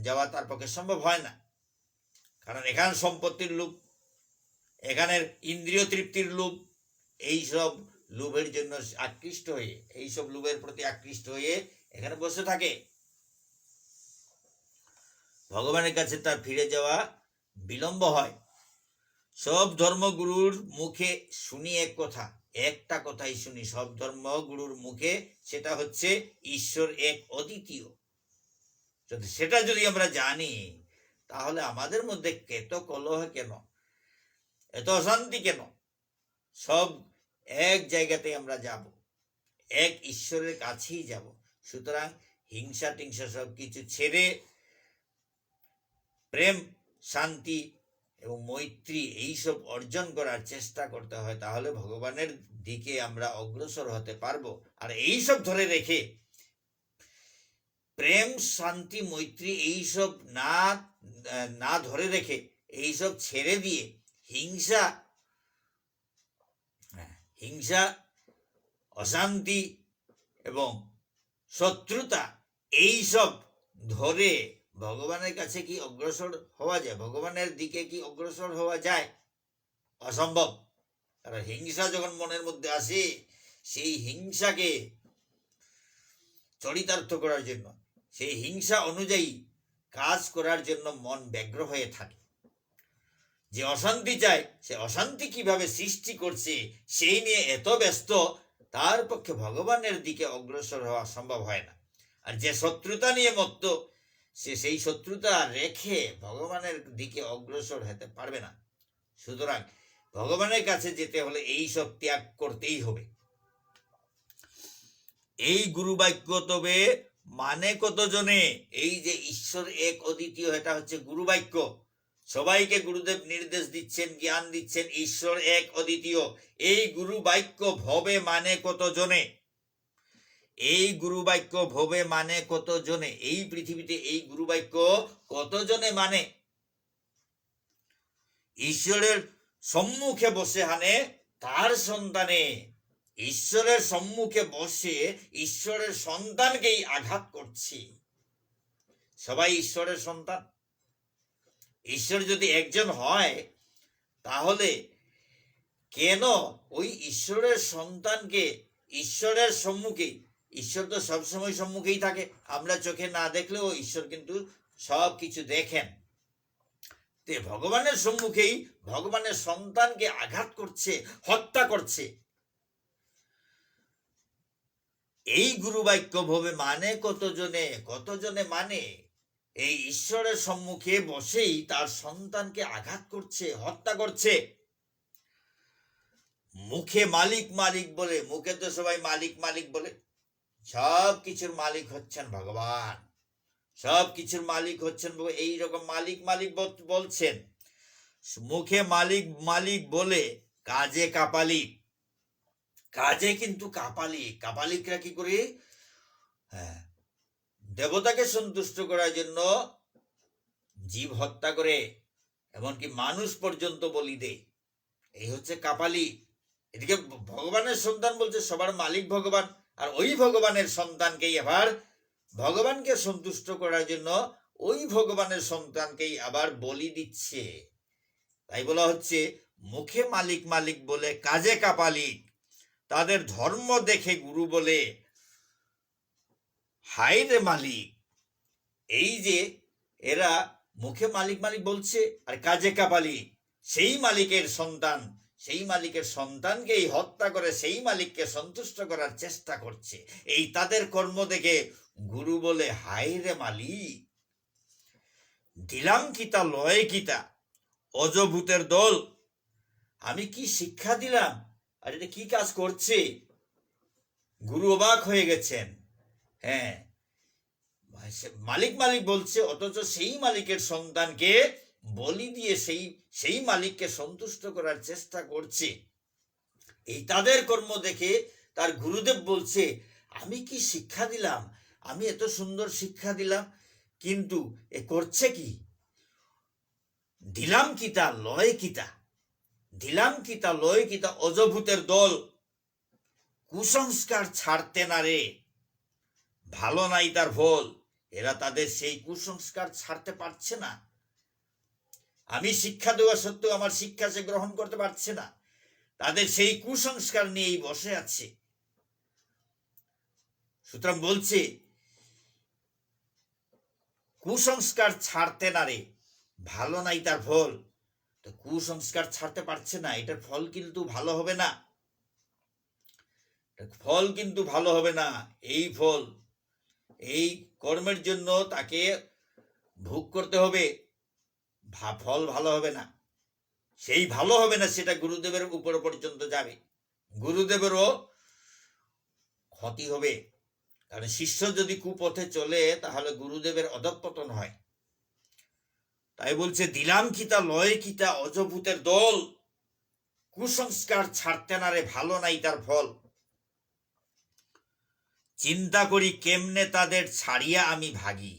যাওয়া তার পক্ষে সম্ভব হয় না। কারণ এখানে সম্পত্তির লোভ, এখানের ইন্দ্রিয় তৃপ্তির লোভ, এইসব লোভের জন্য আকৃষ্ট হয়ে, এইসব লোভের প্রতি আকৃষ্ট হয়ে এখানে বসে থাকে। ভগবানের কাছে তার ফিরে যাওয়া বিলম্ব হয়। সব ধর্মগুরুর মুখে শুনি একটা কথাই শুনি সব ধর্মগুরুর মুখে, সেটা হচ্ছে ঈশ্বর এক অদ্বিতীয়। সেটা যদি আমরা জানি, তাহলে আমাদের মধ্যে এত কলহ কেন, এত অশান্তি কেন? সব এক জায়গাতে আমরা যাব, এক ঈশ্বরের কাছেই যাব। সুতরাং হিংসা টিংসা সব কিছু ছেড়ে প্রেম, শান্তি এবং মৈত্রী এইসব অর্জন করার চেষ্টা করতে হয়, তাহলে ভগবানের দিকে আমরা অগ্রসর হতে পারবো। আর এইসব ধরে রেখে প্রেম, শান্তি, মৈত্রী এইসব না ধরে রেখে এইসব ছেড়ে দিয়ে হিংসা, অশান্তি এবং শত্রুতা এইসব ধরে ভগবানের কাছে কি অগ্রসর হওয়া যায়? ভগবানের দিকে কি অগ্রসর হওয়া যায়? অসম্ভব। কারণ হিংসা যখন মনের মধ্যে আসে, সেই হিংসাকে চরিতার্থ করার জন্য, সেই হিংসা অনুযায়ী কাজ করার জন্য মন ব্যগ্র হয়ে থাকে। যে অশান্তি চায়, সে অশান্তি কিভাবে সৃষ্টি করছে সেই নিয়ে এত ব্যস্ত, তার পক্ষে ভগবানের দিকে অগ্রসর হওয়া সম্ভব হয় না। আর যে শত্রুতা নিয়ে মত্ত, সে সেই শত্রুতা রেখে ভগবানের দিকে অগ্রসর হতে পারবে না। সুতরাং ভগবানের কাছে যেতে হলে এই সব ত্যাগ করতেই হবে। এই গুরু বাক্য তবে মানে কতজনে? এই যে ঈশ্বর এক অদ্বিতীয়, এটা হচ্ছে গুরু বাক্য। সবাইকে গুরুদেব নির্দেশ দিচ্ছেন, জ্ঞান দিচ্ছেন, ঈশ্বর এক অদ্বিতীয়। এই গুরু বাক্য ভবে মানে কতজনে? এই গুরু বাক্য ভবে মানে কতজনে? এই পৃথিবীতে এই গুরু বাক্য কতজনে মানে? ঈশ্বরের সম্মুখে বসে হানে তার সন্তানে, ঈশ্বরের সম্মুখে বসে ঈশ্বরের সন্তানকেই আঘাত করছে। সবাই ঈশ্বরের সন্তান। ঈশ্বর যদি একজন হয়, তাহলে কেন ওই ঈশ্বরের সন্তানকে ঈশ্বরের সম্মুখে, ঈশ্বর তো সবসময় সম্মুখেই থাকে, আমরা চোখে না দেখলেও ঈশ্বর কিন্তু সব কিছু দেখেন, তে ভগবানের সম্মুখেই ভগবানের সন্তানকে আঘাত করছে, হত্যা করছে। এই গুরু বাক্য ভবে মানে কতজনে মানে? এই ঈশ্বরের সম্মুখে বসেই তার সন্তানকে আঘাত করছে, হত্যা করছে। মুখে মালিক মালিক বলে, মুখে তো সবাই মালিক মালিক বলে, সব কিছুর মালিক হচ্ছেন ভগবান, সব কিছুর মালিক হচ্ছেন এইরকম মালিক মালিক বলছেন। মুখে মালিক মালিক বলে কাজে কাপালিক। কাজে কিন্তু কাপালিকরা কি করে? দেবতাকে সন্তুষ্ট করার জন্য জীব হত্যা করে, এমনকি মানুষ পর্যন্ত বলি দেয়। এই হচ্ছে কাপালি। এদিকে ভগবানের সন্তান বলছে সবার মালিক ভগবান, আর ওই ভগবানের সন্তানকেই আবার ভগবানকে সন্তুষ্ট করার জন্য ওই ভগবানের সন্তানকেই আবার বলি দিচ্ছে। তাই বলা হচ্ছে মুখে মালিক মালিক বলে কাজে কাপালিক, তাদের ধর্ম দেখে গুরু বলে হায় রে মালিক। এই যে এরা মুখে মালিক মালিক বলছে আর কাজে কাপালি, সেই মালিকের সন্তান, সেই মালিকের সন্তানকেই হত্যা করে সেই মালিককে সন্তুষ্ট করার চেষ্টা করছে। এই তাদের কর্ম দেখে গুরু বলে হায় রে মালিক। দিলাম কিতা লয় কিতা, অজভূতের দল, আমি কি শিক্ষা দিলাম আর এটা কি কাজ করছে? গুরু অবাক হয়ে গেছেন। হ্যাঁ, মালিক মালিক বলছে, অথচ সেই মালিকের সন্তানকে বলি দিয়ে সেই মালিককে সন্তুষ্ট করার চেষ্টা করছে। এই তাদের কর্ম দেখে তার গুরুদেব বলছে আমি কি শিক্ষা দিলাম, আমি এত সুন্দর শিক্ষা দিলাম, কিন্তু এ করছে কি? দিলাম কিতা লয় কিতা, দিলাম কিতা লয় কিতা অজভূতের দল, কুসংস্কার ছাড়তে না রে, ভালো নাই তার ফল। এরা তাদের সেই কুসংস্কার ছাড়তে পারছে না। আমি শিক্ষা দেওয়া সত্ত্বেও আমার শিক্ষা সে গ্রহণ করতে পারছে না, তাদের সেই কুসংস্কার নিয়েই বসে আছে। সুতরাং বলছে কুসংস্কার ছাড়তে না রে, ভালো নাই তার ফল। তো কুসংস্কার ছাড়তে পারছে না, এটার ফল কিন্তু ভালো হবে না, ফল কিন্তু ভালো হবে না। এই ফল, এই কর্মের জন্য তাকে ভোগ করতে হবে, ফল ভালো হবে না। সেই ভালো হবে না, সেটা গুরুদেবের উপর পর্যন্ত যাবে, গুরুদেবেরও ক্ষতি হবে। কারণ শিষ্য যদি কুপথে চলে তাহলে গুরুদেবের অধঃপতন হয়। তাই বলছে দিলাম কিতা লয় কিতা অজভূতের দল, কুসংস্কার ছাড়তে না রে, ভালো নাই তার ফল। চিন্তা করি কেমনে তাদের ছাড়িয়া আমি ভাগি,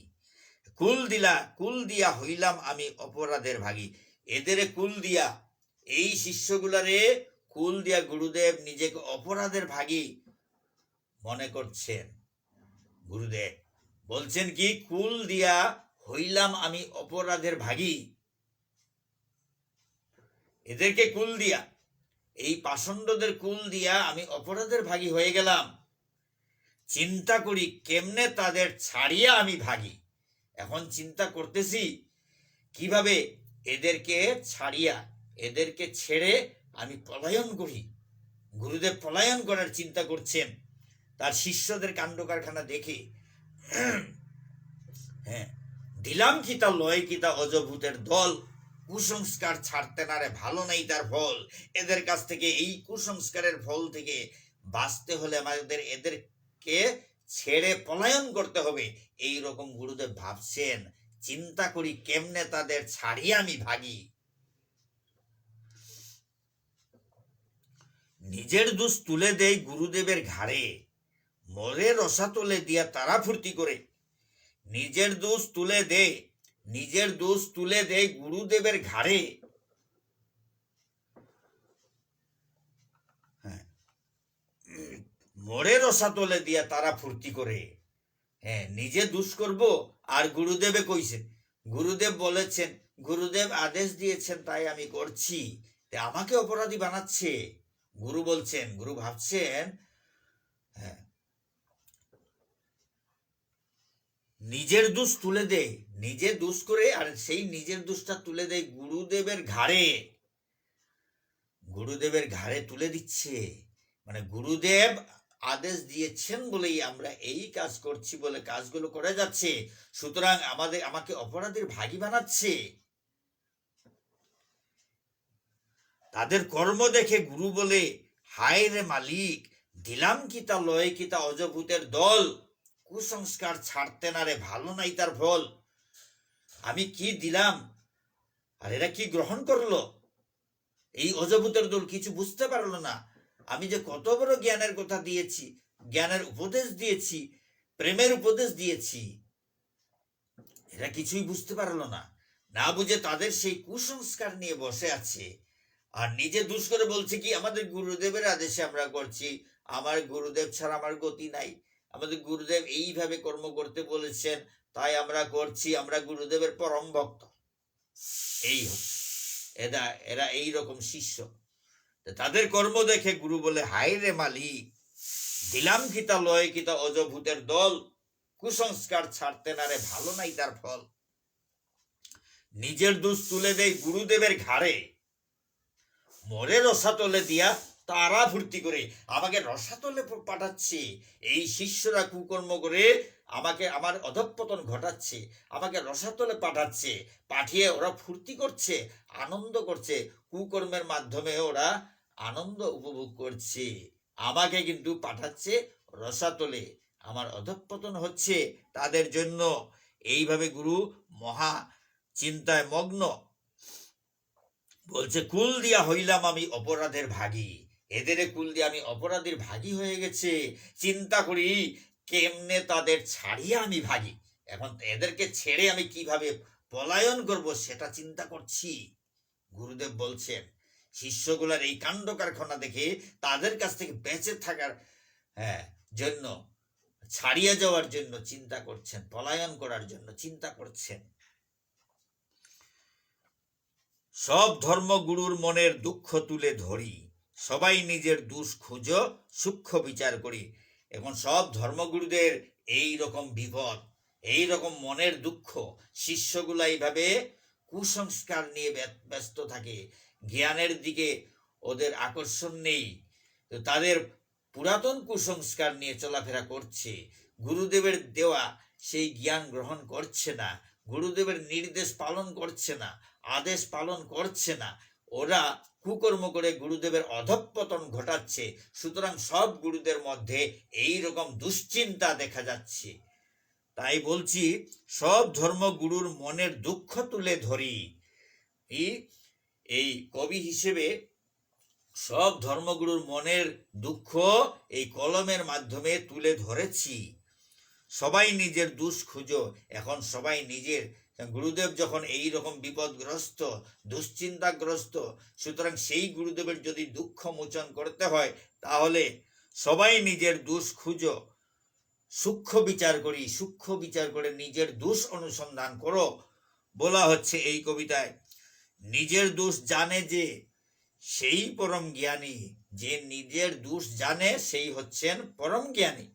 কুল দিয়া হইলাম আমি অপরাধের ভাগী। এদের কুল দিয়া, এই শিষ্যগুলারে কুল দিয়া গুরুদেব নিজেকে অপরাধের ভাগী মনে করছেন। গুরুদেব বলছেন কি, কুল দিয়া হইলাম আমি অপরাধের ভাগী। এদেরকে কুল দিয়া, এই পাষণ্ডদের কুল দিয়া আমি অপরাধের ভাগী হয়ে গেলাম। চিন্তা করি কেমনে তাদের ছাড়িয়া আমি ভাগি। এখন চিন্তা করতেছি কিভাবে এদেরকে ছাড়িয়া, এদেরকে ছেড়ে আমি পলায়ন করি। গুরুদেব পলায়ন করার চিন্তা করছেন তার শিষ্যদের কাণ্ড কারখানা দেখে। হ্যাঁ, দিলাম কিতা লয় কিতা অজভূতের দল, কুসংস্কার ছাড়তে না রে, ভালো নেই তার ফল। এদের কাছ থেকে, এই কুসংস্কারের ফল থেকে বাঁচতে হলে আমাদের এদেরকে ছেড়ে পলায়ন করতে হবে। এই রকম গুরুদেব ভাবছেন। চিন্তা করি কেমনে তাদের ছাড়িয়ে আমি ভাগি। নিজের দোষ তুলে দেয় গুরুদেবের ঘাড়ে, মরে রসাতলে দিয়া তারা ফুর্তি করে। নিজের দোষ তুলে দেয়, নিজের দোষ তুলে দেয় গুরুদেবের ঘাড়ে। মরে রসাতলে দিয়া তারা ফুর্তি করে। হ্যাঁ, নিজে দোষ করব, আর গুরুদেবে কইছেন, গুরুদেব বলেছেন, গুরুদেব আদেশ দিয়েছেন তাই আমি করছি, আমাকে অপরাধী বানাচ্ছে। গুরু বলছেন, গুরু ভাবছেন, হ্যাঁ, নিজের দোষ তুলে দেয়, নিজে দোষ করে, আর সেই নিজের দোষটা তুলে দেয় গুরুদেবের ঘাড়ে। গুরুদেবের ঘাড়ে তুলে দিচ্ছে, মানে গুরুদেব আদেশ দিয়েছেন বলেই আমরা এই কাজ করছি বলে কাজগুলো করে যাচ্ছে, সুতরাং আমাকে অপরাধীর ভাগী বানাচ্ছে। তাদের কর্ম দেখে গুরু বলে, হায় রে মালিক, দিলাম কিতা লয় কিতা অজভূতের দল, কুসংস্কার ছাড়তে না রে, ভালো নাই তার ফল। আমি কি দিলাম, আর এরা কি গ্রহণ করলো? এই অজভূতের দল কিছু বুঝতে পারলো না। আমি যে কত বড় জ্ঞানের কথা দিয়েছি, জ্ঞানের উপদেশ দিয়েছি, প্রেমের উপদেশ দিয়েছি, এরা কিছুই বুঝতে পারলো না। না বুঝে তাদের সেই কুসংস্কার নিয়ে বসে আছে, আর নিজে দুষ করে বলছে কি, আমাদের গুরুদেবের আদেশে আমরা করছি, আমার গুরুদেব ছাড়া আমার গতি নাই, আমাদের গুরুদেব এইভাবে কর্ম করতে বলেছেন তাই আমরা করছি, আমরা গুরুদেবের পরম ভক্ত। এই এরা এই রকম শিষ্য। তাদের কর্ম দেখে গুরু বলে, হায় রে মালিক, দিলাম কিতা লয় কিতা অজভূতের দল, কুসংস্কার ছাড়তে না রে, ভালো নাই তার ফল। নিজের দোষ তুলে দেয় গুরুদেবের ঘাড়ে, মরে রসাতলে দিয়া তারা ফুর্তি করে। আমাকে রসাতলে পাঠাচ্ছে, এই শিষ্যরা কুকর্ম করে আমাকে, আমার অধঃপতন ঘটাচ্ছে, আমাকে রসাতলে পাঠাচ্ছে, পাঠিয়ে ওরা ফুর্তি করছে, আনন্দ করছে, কুকর্মের মাধ্যমে ওরা আনন্দ উপভোগ করছে, আমাকে কিন্তু পাঠাচ্ছে রসাতলে, আমার অধঃপতন হচ্ছে তাদের জন্য। এইভাবে গুরু মহা চিন্তায় মগ্ন। বলছে, কুল দিয়া হইলাম আমি অপরাধের ভাগী। এদের কুল দিয়ে আমি অপরাধীর ভাগী হয়ে গেছে, চিন্তা করি কেমনে তাদের ছাড়িয়ে আমি ভাগি। এখন এদেরকে ছেড়ে আমি কিভাবে পলায়ন করব সেটা চিন্তা করছি। গুরুদেব বলছেন শিষ্যগুলার এই কাণ্ড কারখানা দেখে তাদের কাছ থেকে বেঁচে থাকার জন্য, ছাড়িয়ে যাওয়ার জন্য চিন্তা করছেন, পলায়ন করার জন্য চিন্তা করছেন। সব ধর্মগুরুর মনের দুঃখ তুলে ধরি, সবাই নিজের দোষ খুঁজো, সূক্ষ্ম বিচার করি। এখন সব ধর্মগুরুদের এই রকম বিপদ, এই রকম মনের দুঃখ, শিষ্যগুলা এইভাবে কুসংস্কার নিয়ে ব্যস্ত থাকে, জ্ঞানের দিকে ওদের আকর্ষণ নেই, তো তাদের পুরাতন কুসংস্কার নিয়ে চলাফেরা করছে, গুরুদেবের দেওয়া সেই জ্ঞান গ্রহণ করছে না, গুরুদেবের নির্দেশ পালন করছে না, আদেশ পালন করছে না, ওরা কুকর্ম করে গুরুদেবের অধঃপতন ঘটাচ্ছে। সুতরাং সব গুরুদের মধ্যে এই রকম দুশ্চিন্তা দেখা যাচ্ছে। তাই বলছি সব ধর্মগুরুর মনের দুঃখ তুলে ধরি। এই কবি হিসেবে সব ধর্মগুরুর মনের দুঃখ এই কলমের মাধ্যমে তুলে ধরেছি। সবাই নিজের দোষ খুঁজো। এখন সবাই নিজের, গুরুদেব যখন এই রকম বিপদগ্রস্ত, দুশ্চিন্তাগ্রস্ত, সুতরাং সেই গুরুদেবের যদি দুঃখ মোচন করতে হয় তাহলে সবাই নিজের দোষ খুঁজো, সূক্ষ্ম বিচার করি, সূক্ষ্ম বিচার করে নিজের দোষ অনুসন্ধান করো। বলা হচ্ছে এই কবিতায়, নিজের দোষ জানে যে সেই পরম জ্ঞানী, যে নিজের দোষ জানে সেই হচ্ছেন পরম জ্ঞানী।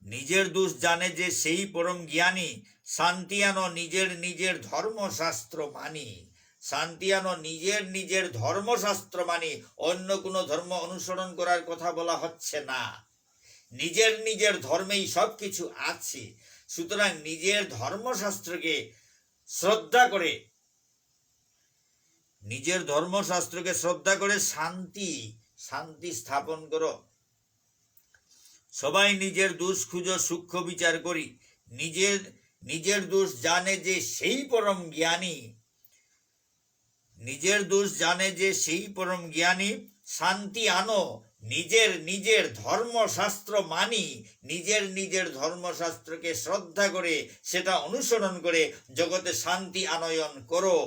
নিজের দোষ জানে যে সেই পরম জ্ঞানী, শান্তি আনো নিজের নিজের ধর্মশাস্ত্র মানি। শান্তি আনো নিজের নিজের ধর্মশাস্ত্র মানি। অন্য কোনো ধর্ম অনুসরণ করার কথা বলা হচ্ছে না, নিজের নিজের ধর্মেই সব কিছু আছে। সুতরাং নিজের ধর্মশাস্ত্রকে শ্রদ্ধা করে, নিজের ধর্মশাস্ত্রকে শ্রদ্ধা করে শান্তি স্থাপন করো। সবাই নিজের দোষ খুঁজো, সূক্ষ্ম বিচার করি। নিজের দোষ জানে যে সেই পরম জ্ঞানী, নিজের দোষ জানে যে সেই পরম জ্ঞানী। শান্তি আনো নিজের নিজের ধর্মশাস্ত্র মানি। নিজের নিজের ধর্মশাস্ত্রকে শ্রদ্ধা করে সেটা অনুসরণ করে জগতে শান্তি আনয়ন করো।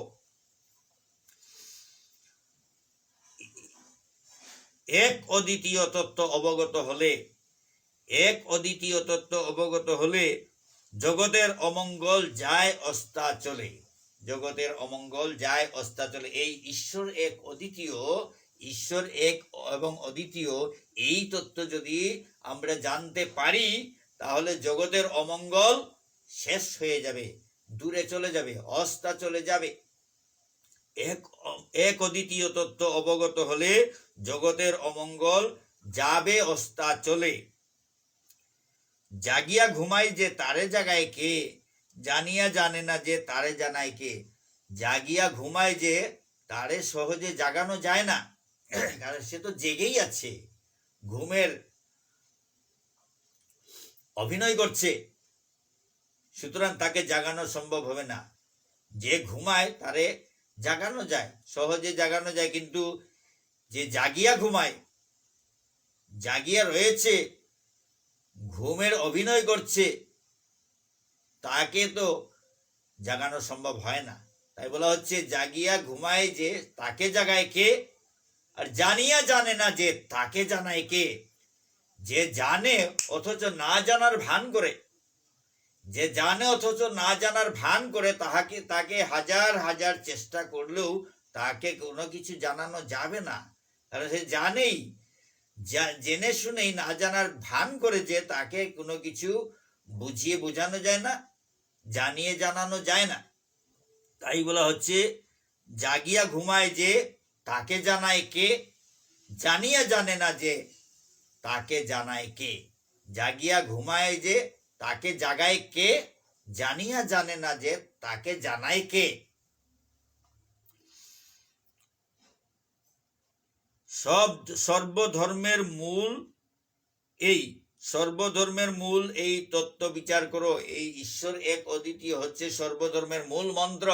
এক অদ্বিতীয় তত্ত্ব অবগত হলে, এক অদ্বিতীয় তত্ত্ব অবগত হলে জগতের অমঙ্গল যায় অস্তাচলে। জগতের অমঙ্গল যায় অস্তাচলে। এই ঈশ্বর এক অদ্বিতীয়, ঈশ্বর এক এবং অদ্বিতীয়, এই তত্ত্ব যদি আমরা জানতে পারি তাহলে জগতের অমঙ্গল শেষ হয়ে যাবে, দূরে চলে যাবে, অস্তা চলে যাবে। এক অদ্বিতীয় তত্ত্ব অবগত হলে জগতের অমঙ্গল যাবে অস্তাচলে। জাগিয়া ঘুমায় যে তারে জাগায় কে, জানিয়া জানে না যে তারে জানায় কে। জাগিয়া ঘুমায় যে তারে সহজে জাগানো যায় না, কারণ সে তো জেগেই আছে, ঘুমের অভিনয় করছে, সুতরাং তাকে জাগানো সম্ভব হবে না। যে ঘুমায় তারে জাগানো যায়, সহজে জাগানো যায়, কিন্তু যে জাগিয়া ঘুমায়, জাগিয়া রয়েছে, ঘুমের অভিনয় করছে, তাকে তো জাগানো সম্ভব হয় না। তাই বলা হচ্ছে জাগিয়া ঘুমায় যে তাকে জাগায় কে, আর জানিয়া জানে না যে তাকে জানায় কে। যে জানে অথচ না জানার ভান করে, যে জানে অথচ না জানার ভান করে, তাকে হাজার হাজার চেষ্টা করলেও তাকে কোনো কিছু জানানো যাবে না। কারণ সে জানেই, জেনে শুনেই না জানার ভান করে যে তাকে কোনো কিছু বুঝিয়ে বোঝানো যায় না, জানিয়ে জানানো যায় না। তাই বলা হচ্ছে জাগিয়া ঘুমায় যে তাকে জানায় কে, জানিয়া জানে না যে তাকে জানায় কে। জাগিয়া ঘুমায় যে তাকে জাগায় কে, জানিয়া জানে না যে তাকে জানায় কে। সর্বধর্মের মূল এই তত্ত্ব বিচার করো। এই ঈশ্বর এক অদ্বিতীয় হচ্ছে সর্বধর্মের মূল মন্ত্র।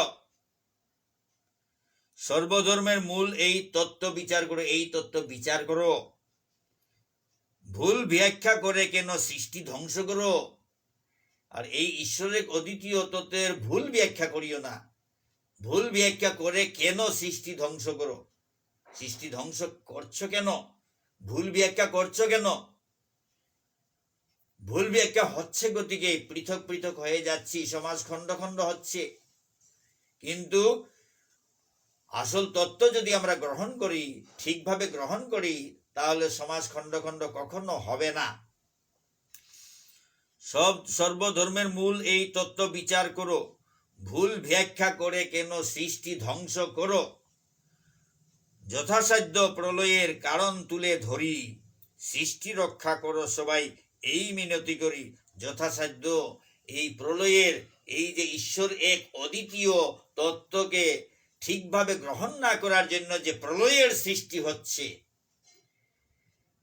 সর্বধর্মের মূল এই তত্ত্ব বিচার করো, এই তত্ত্ব বিচার করো। ভুল ব্যাখ্যা করে কেন সৃষ্টি ধ্বংস করো? আর এই ঈশ্বরের অদ্বিতীয় তত্ত্বের ভুল ব্যাখ্যা করিও না। ভুল ব্যাখ্যা করে কেন সৃষ্টি ধ্বংস করো? সৃষ্টি ধ্বংস করছো কেন? ভুল ব্যাখ্যা করছো কেন? ভুল ব্যাখ্যা হচ্ছে গতিকে পৃথক পৃথক হয়ে যাচ্ছি, সমাজ খণ্ড খণ্ড হচ্ছে। কিন্তু আসল তত্ত্ব যদি আমরা গ্রহণ করি, ঠিকভাবে গ্রহণ করি, তাহলে সমাজ খণ্ড খণ্ড কখনো হবে না। সর্বধর্মের মূল এই তত্ত্ব বিচার করো। ভুল ব্যাখ্যা করে কেন সৃষ্টি ধ্বংস করো? যথাসাধ্য প্রলয়ের কারণ তুলে ধরি, সৃষ্টি রক্ষা করো সবাই এই মিনতি করি। যথাসাধ্য এই প্রলয়ের, এই যে ঈশ্বর এক অদ্বিতীয় তত্ত্বকে ঠিকভাবে গ্রহণ না করার জন্য যে প্রলয়ের সৃষ্টি হচ্ছে,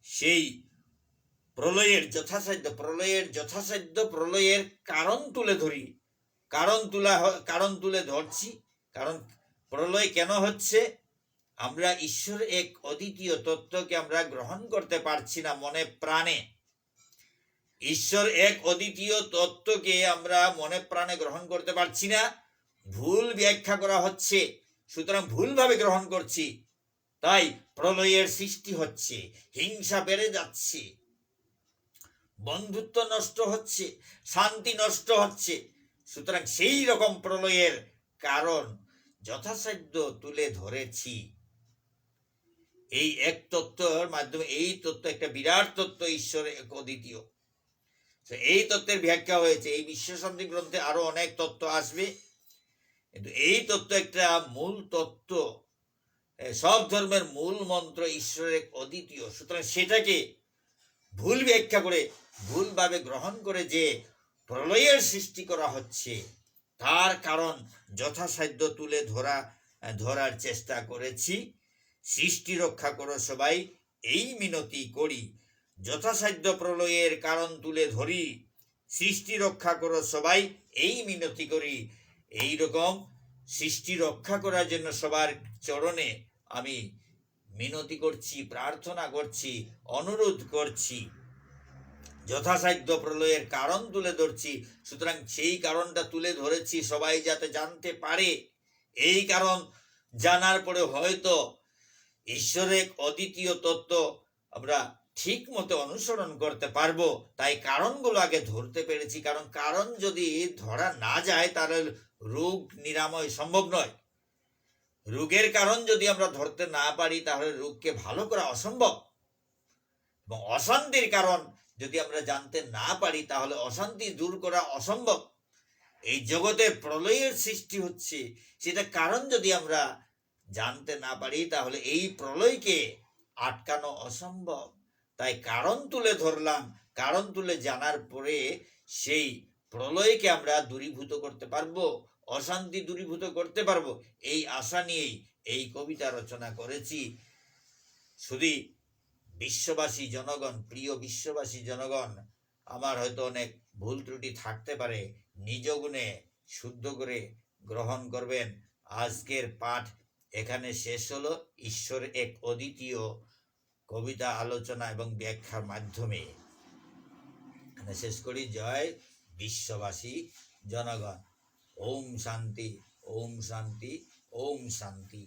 সেই প্রলয়ের যথাসাধ্য প্রলয়ের কারণ তুলে ধরি। কারণ তুলে ধরছি। কারণ প্রলয় কেন হচ্ছে? আমরা ঈশ্বর এক অদ্বিতীয় তত্ত্বকে আমরা গ্রহণ করতে পারছি না মনে প্রাণে। ঈশ্বর এক অদ্বিতীয় তত্ত্বকে আমরা মনে প্রাণে গ্রহণ করতে পারছি না, ভুল ব্যাখ্যা করা হচ্ছে। সুতরাং ভুলভাবে গ্রহণ করছি, তাই প্রলয়ের সৃষ্টি হচ্ছে, হিংসা বেড়ে যাচ্ছে, বন্ধুত্ব নষ্ট হচ্ছে, শান্তি নষ্ট হচ্ছে। সুতরাং সেই রকম প্রলয়ের কারণ যথাসাধ্য তুলে ধরেছি। এই এক তত্ত্বের মাধ্যমে, এই তত্ত্ব একটা বিরাট তত্ত্ব, ঈশ্বর এক অদ্বিতীয়, এই তত্ত্বের ব্যাখ্যা হয়েছে। এই বিশ্বশান্তি গ্রন্থে আরো অনেক তত্ত্ব আসবে, কিন্তু এই তত্ত্ব একটা মূল তত্ত্ব। সব ধর্মের মূল মন্ত্র ঈশ্বরের এক অদ্বিতীয়। সুতরাং সেটাকে ভুল ব্যাখ্যা করে, ভুলভাবে গ্রহণ করে যে প্রলয়ের সৃষ্টি করা হচ্ছে, তার কারণ যথাসাধ্য তুলে ধরার চেষ্টা করেছি। সৃষ্টি রক্ষা করো সবাই এই মিনতি করি। যথাসাধ্য প্রলয়ের কারণ তুলে ধরি, সৃষ্টি রক্ষা করো সবাই এই মিনতি করি। এই রকম সৃষ্টি রক্ষা করার জন্য সবার চরণে আমি মিনতি করছি, প্রার্থনা করছি, অনুরোধ করছি। যথাসাধ্য প্রলয়ের কারণ তুলে ধরছি। সুতরাং সেই কারণটা তুলে ধরেছি সবাই যাতে জানতে পারে। এই কারণ জানার পরে হয়তো ঈশ্বরের অদ্বিতীয় তত্ত্ব আমরা ঠিক মতো অনুসরণ করতে পারবো। তাই কারণগুলো আগে ধরতে পেরেছি। কারণ যদি ধরা না যায় তাহলে রোগ নিরাময় সম্ভব নয়। রোগের কারণ যদি আমরা ধরতে না পারি তাহলে রোগকে ভালো করা অসম্ভব। এবং অশান্তির কারণ যদি আমরা জানতে না পারি তাহলে অশান্তি দূর করা অসম্ভব। এই জগতে প্রলয়ের সৃষ্টি হচ্ছে, সেটা কারণ যদি আমরা জানতে না পারি তাহলে এই প্রলয়কে আটকানো অসম্ভব। তাই কারণ তুলে ধরলাম। কারণ তুলে জানার পরে সেই প্রলয়কে আমরা দূরীভূত করতে পারবো, অশান্তি দূরীভূত করতে পারবো, এই আশা নিয়েই এই কবিতা রচনা করেছি। শুধু বিশ্ববাসী জনগণ, প্রিয় বিশ্ববাসী জনগণ, আমার হয়তো অনেক ভুল ত্রুটি থাকতে পারে, নিজ গুণে শুদ্ধ করে গ্রহণ করবেন। আজকের পাঠ এখানে শেষ হলো। ঈশ্বর এক অদ্বিতীয় কবিতা আলোচনা এবং ব্যাখ্যার মাধ্যমে এখানে শেষ করি। জয় বিশ্ববাসী জনগণ। ওম শান্তি, ওম শান্তি, ওম শান্তি।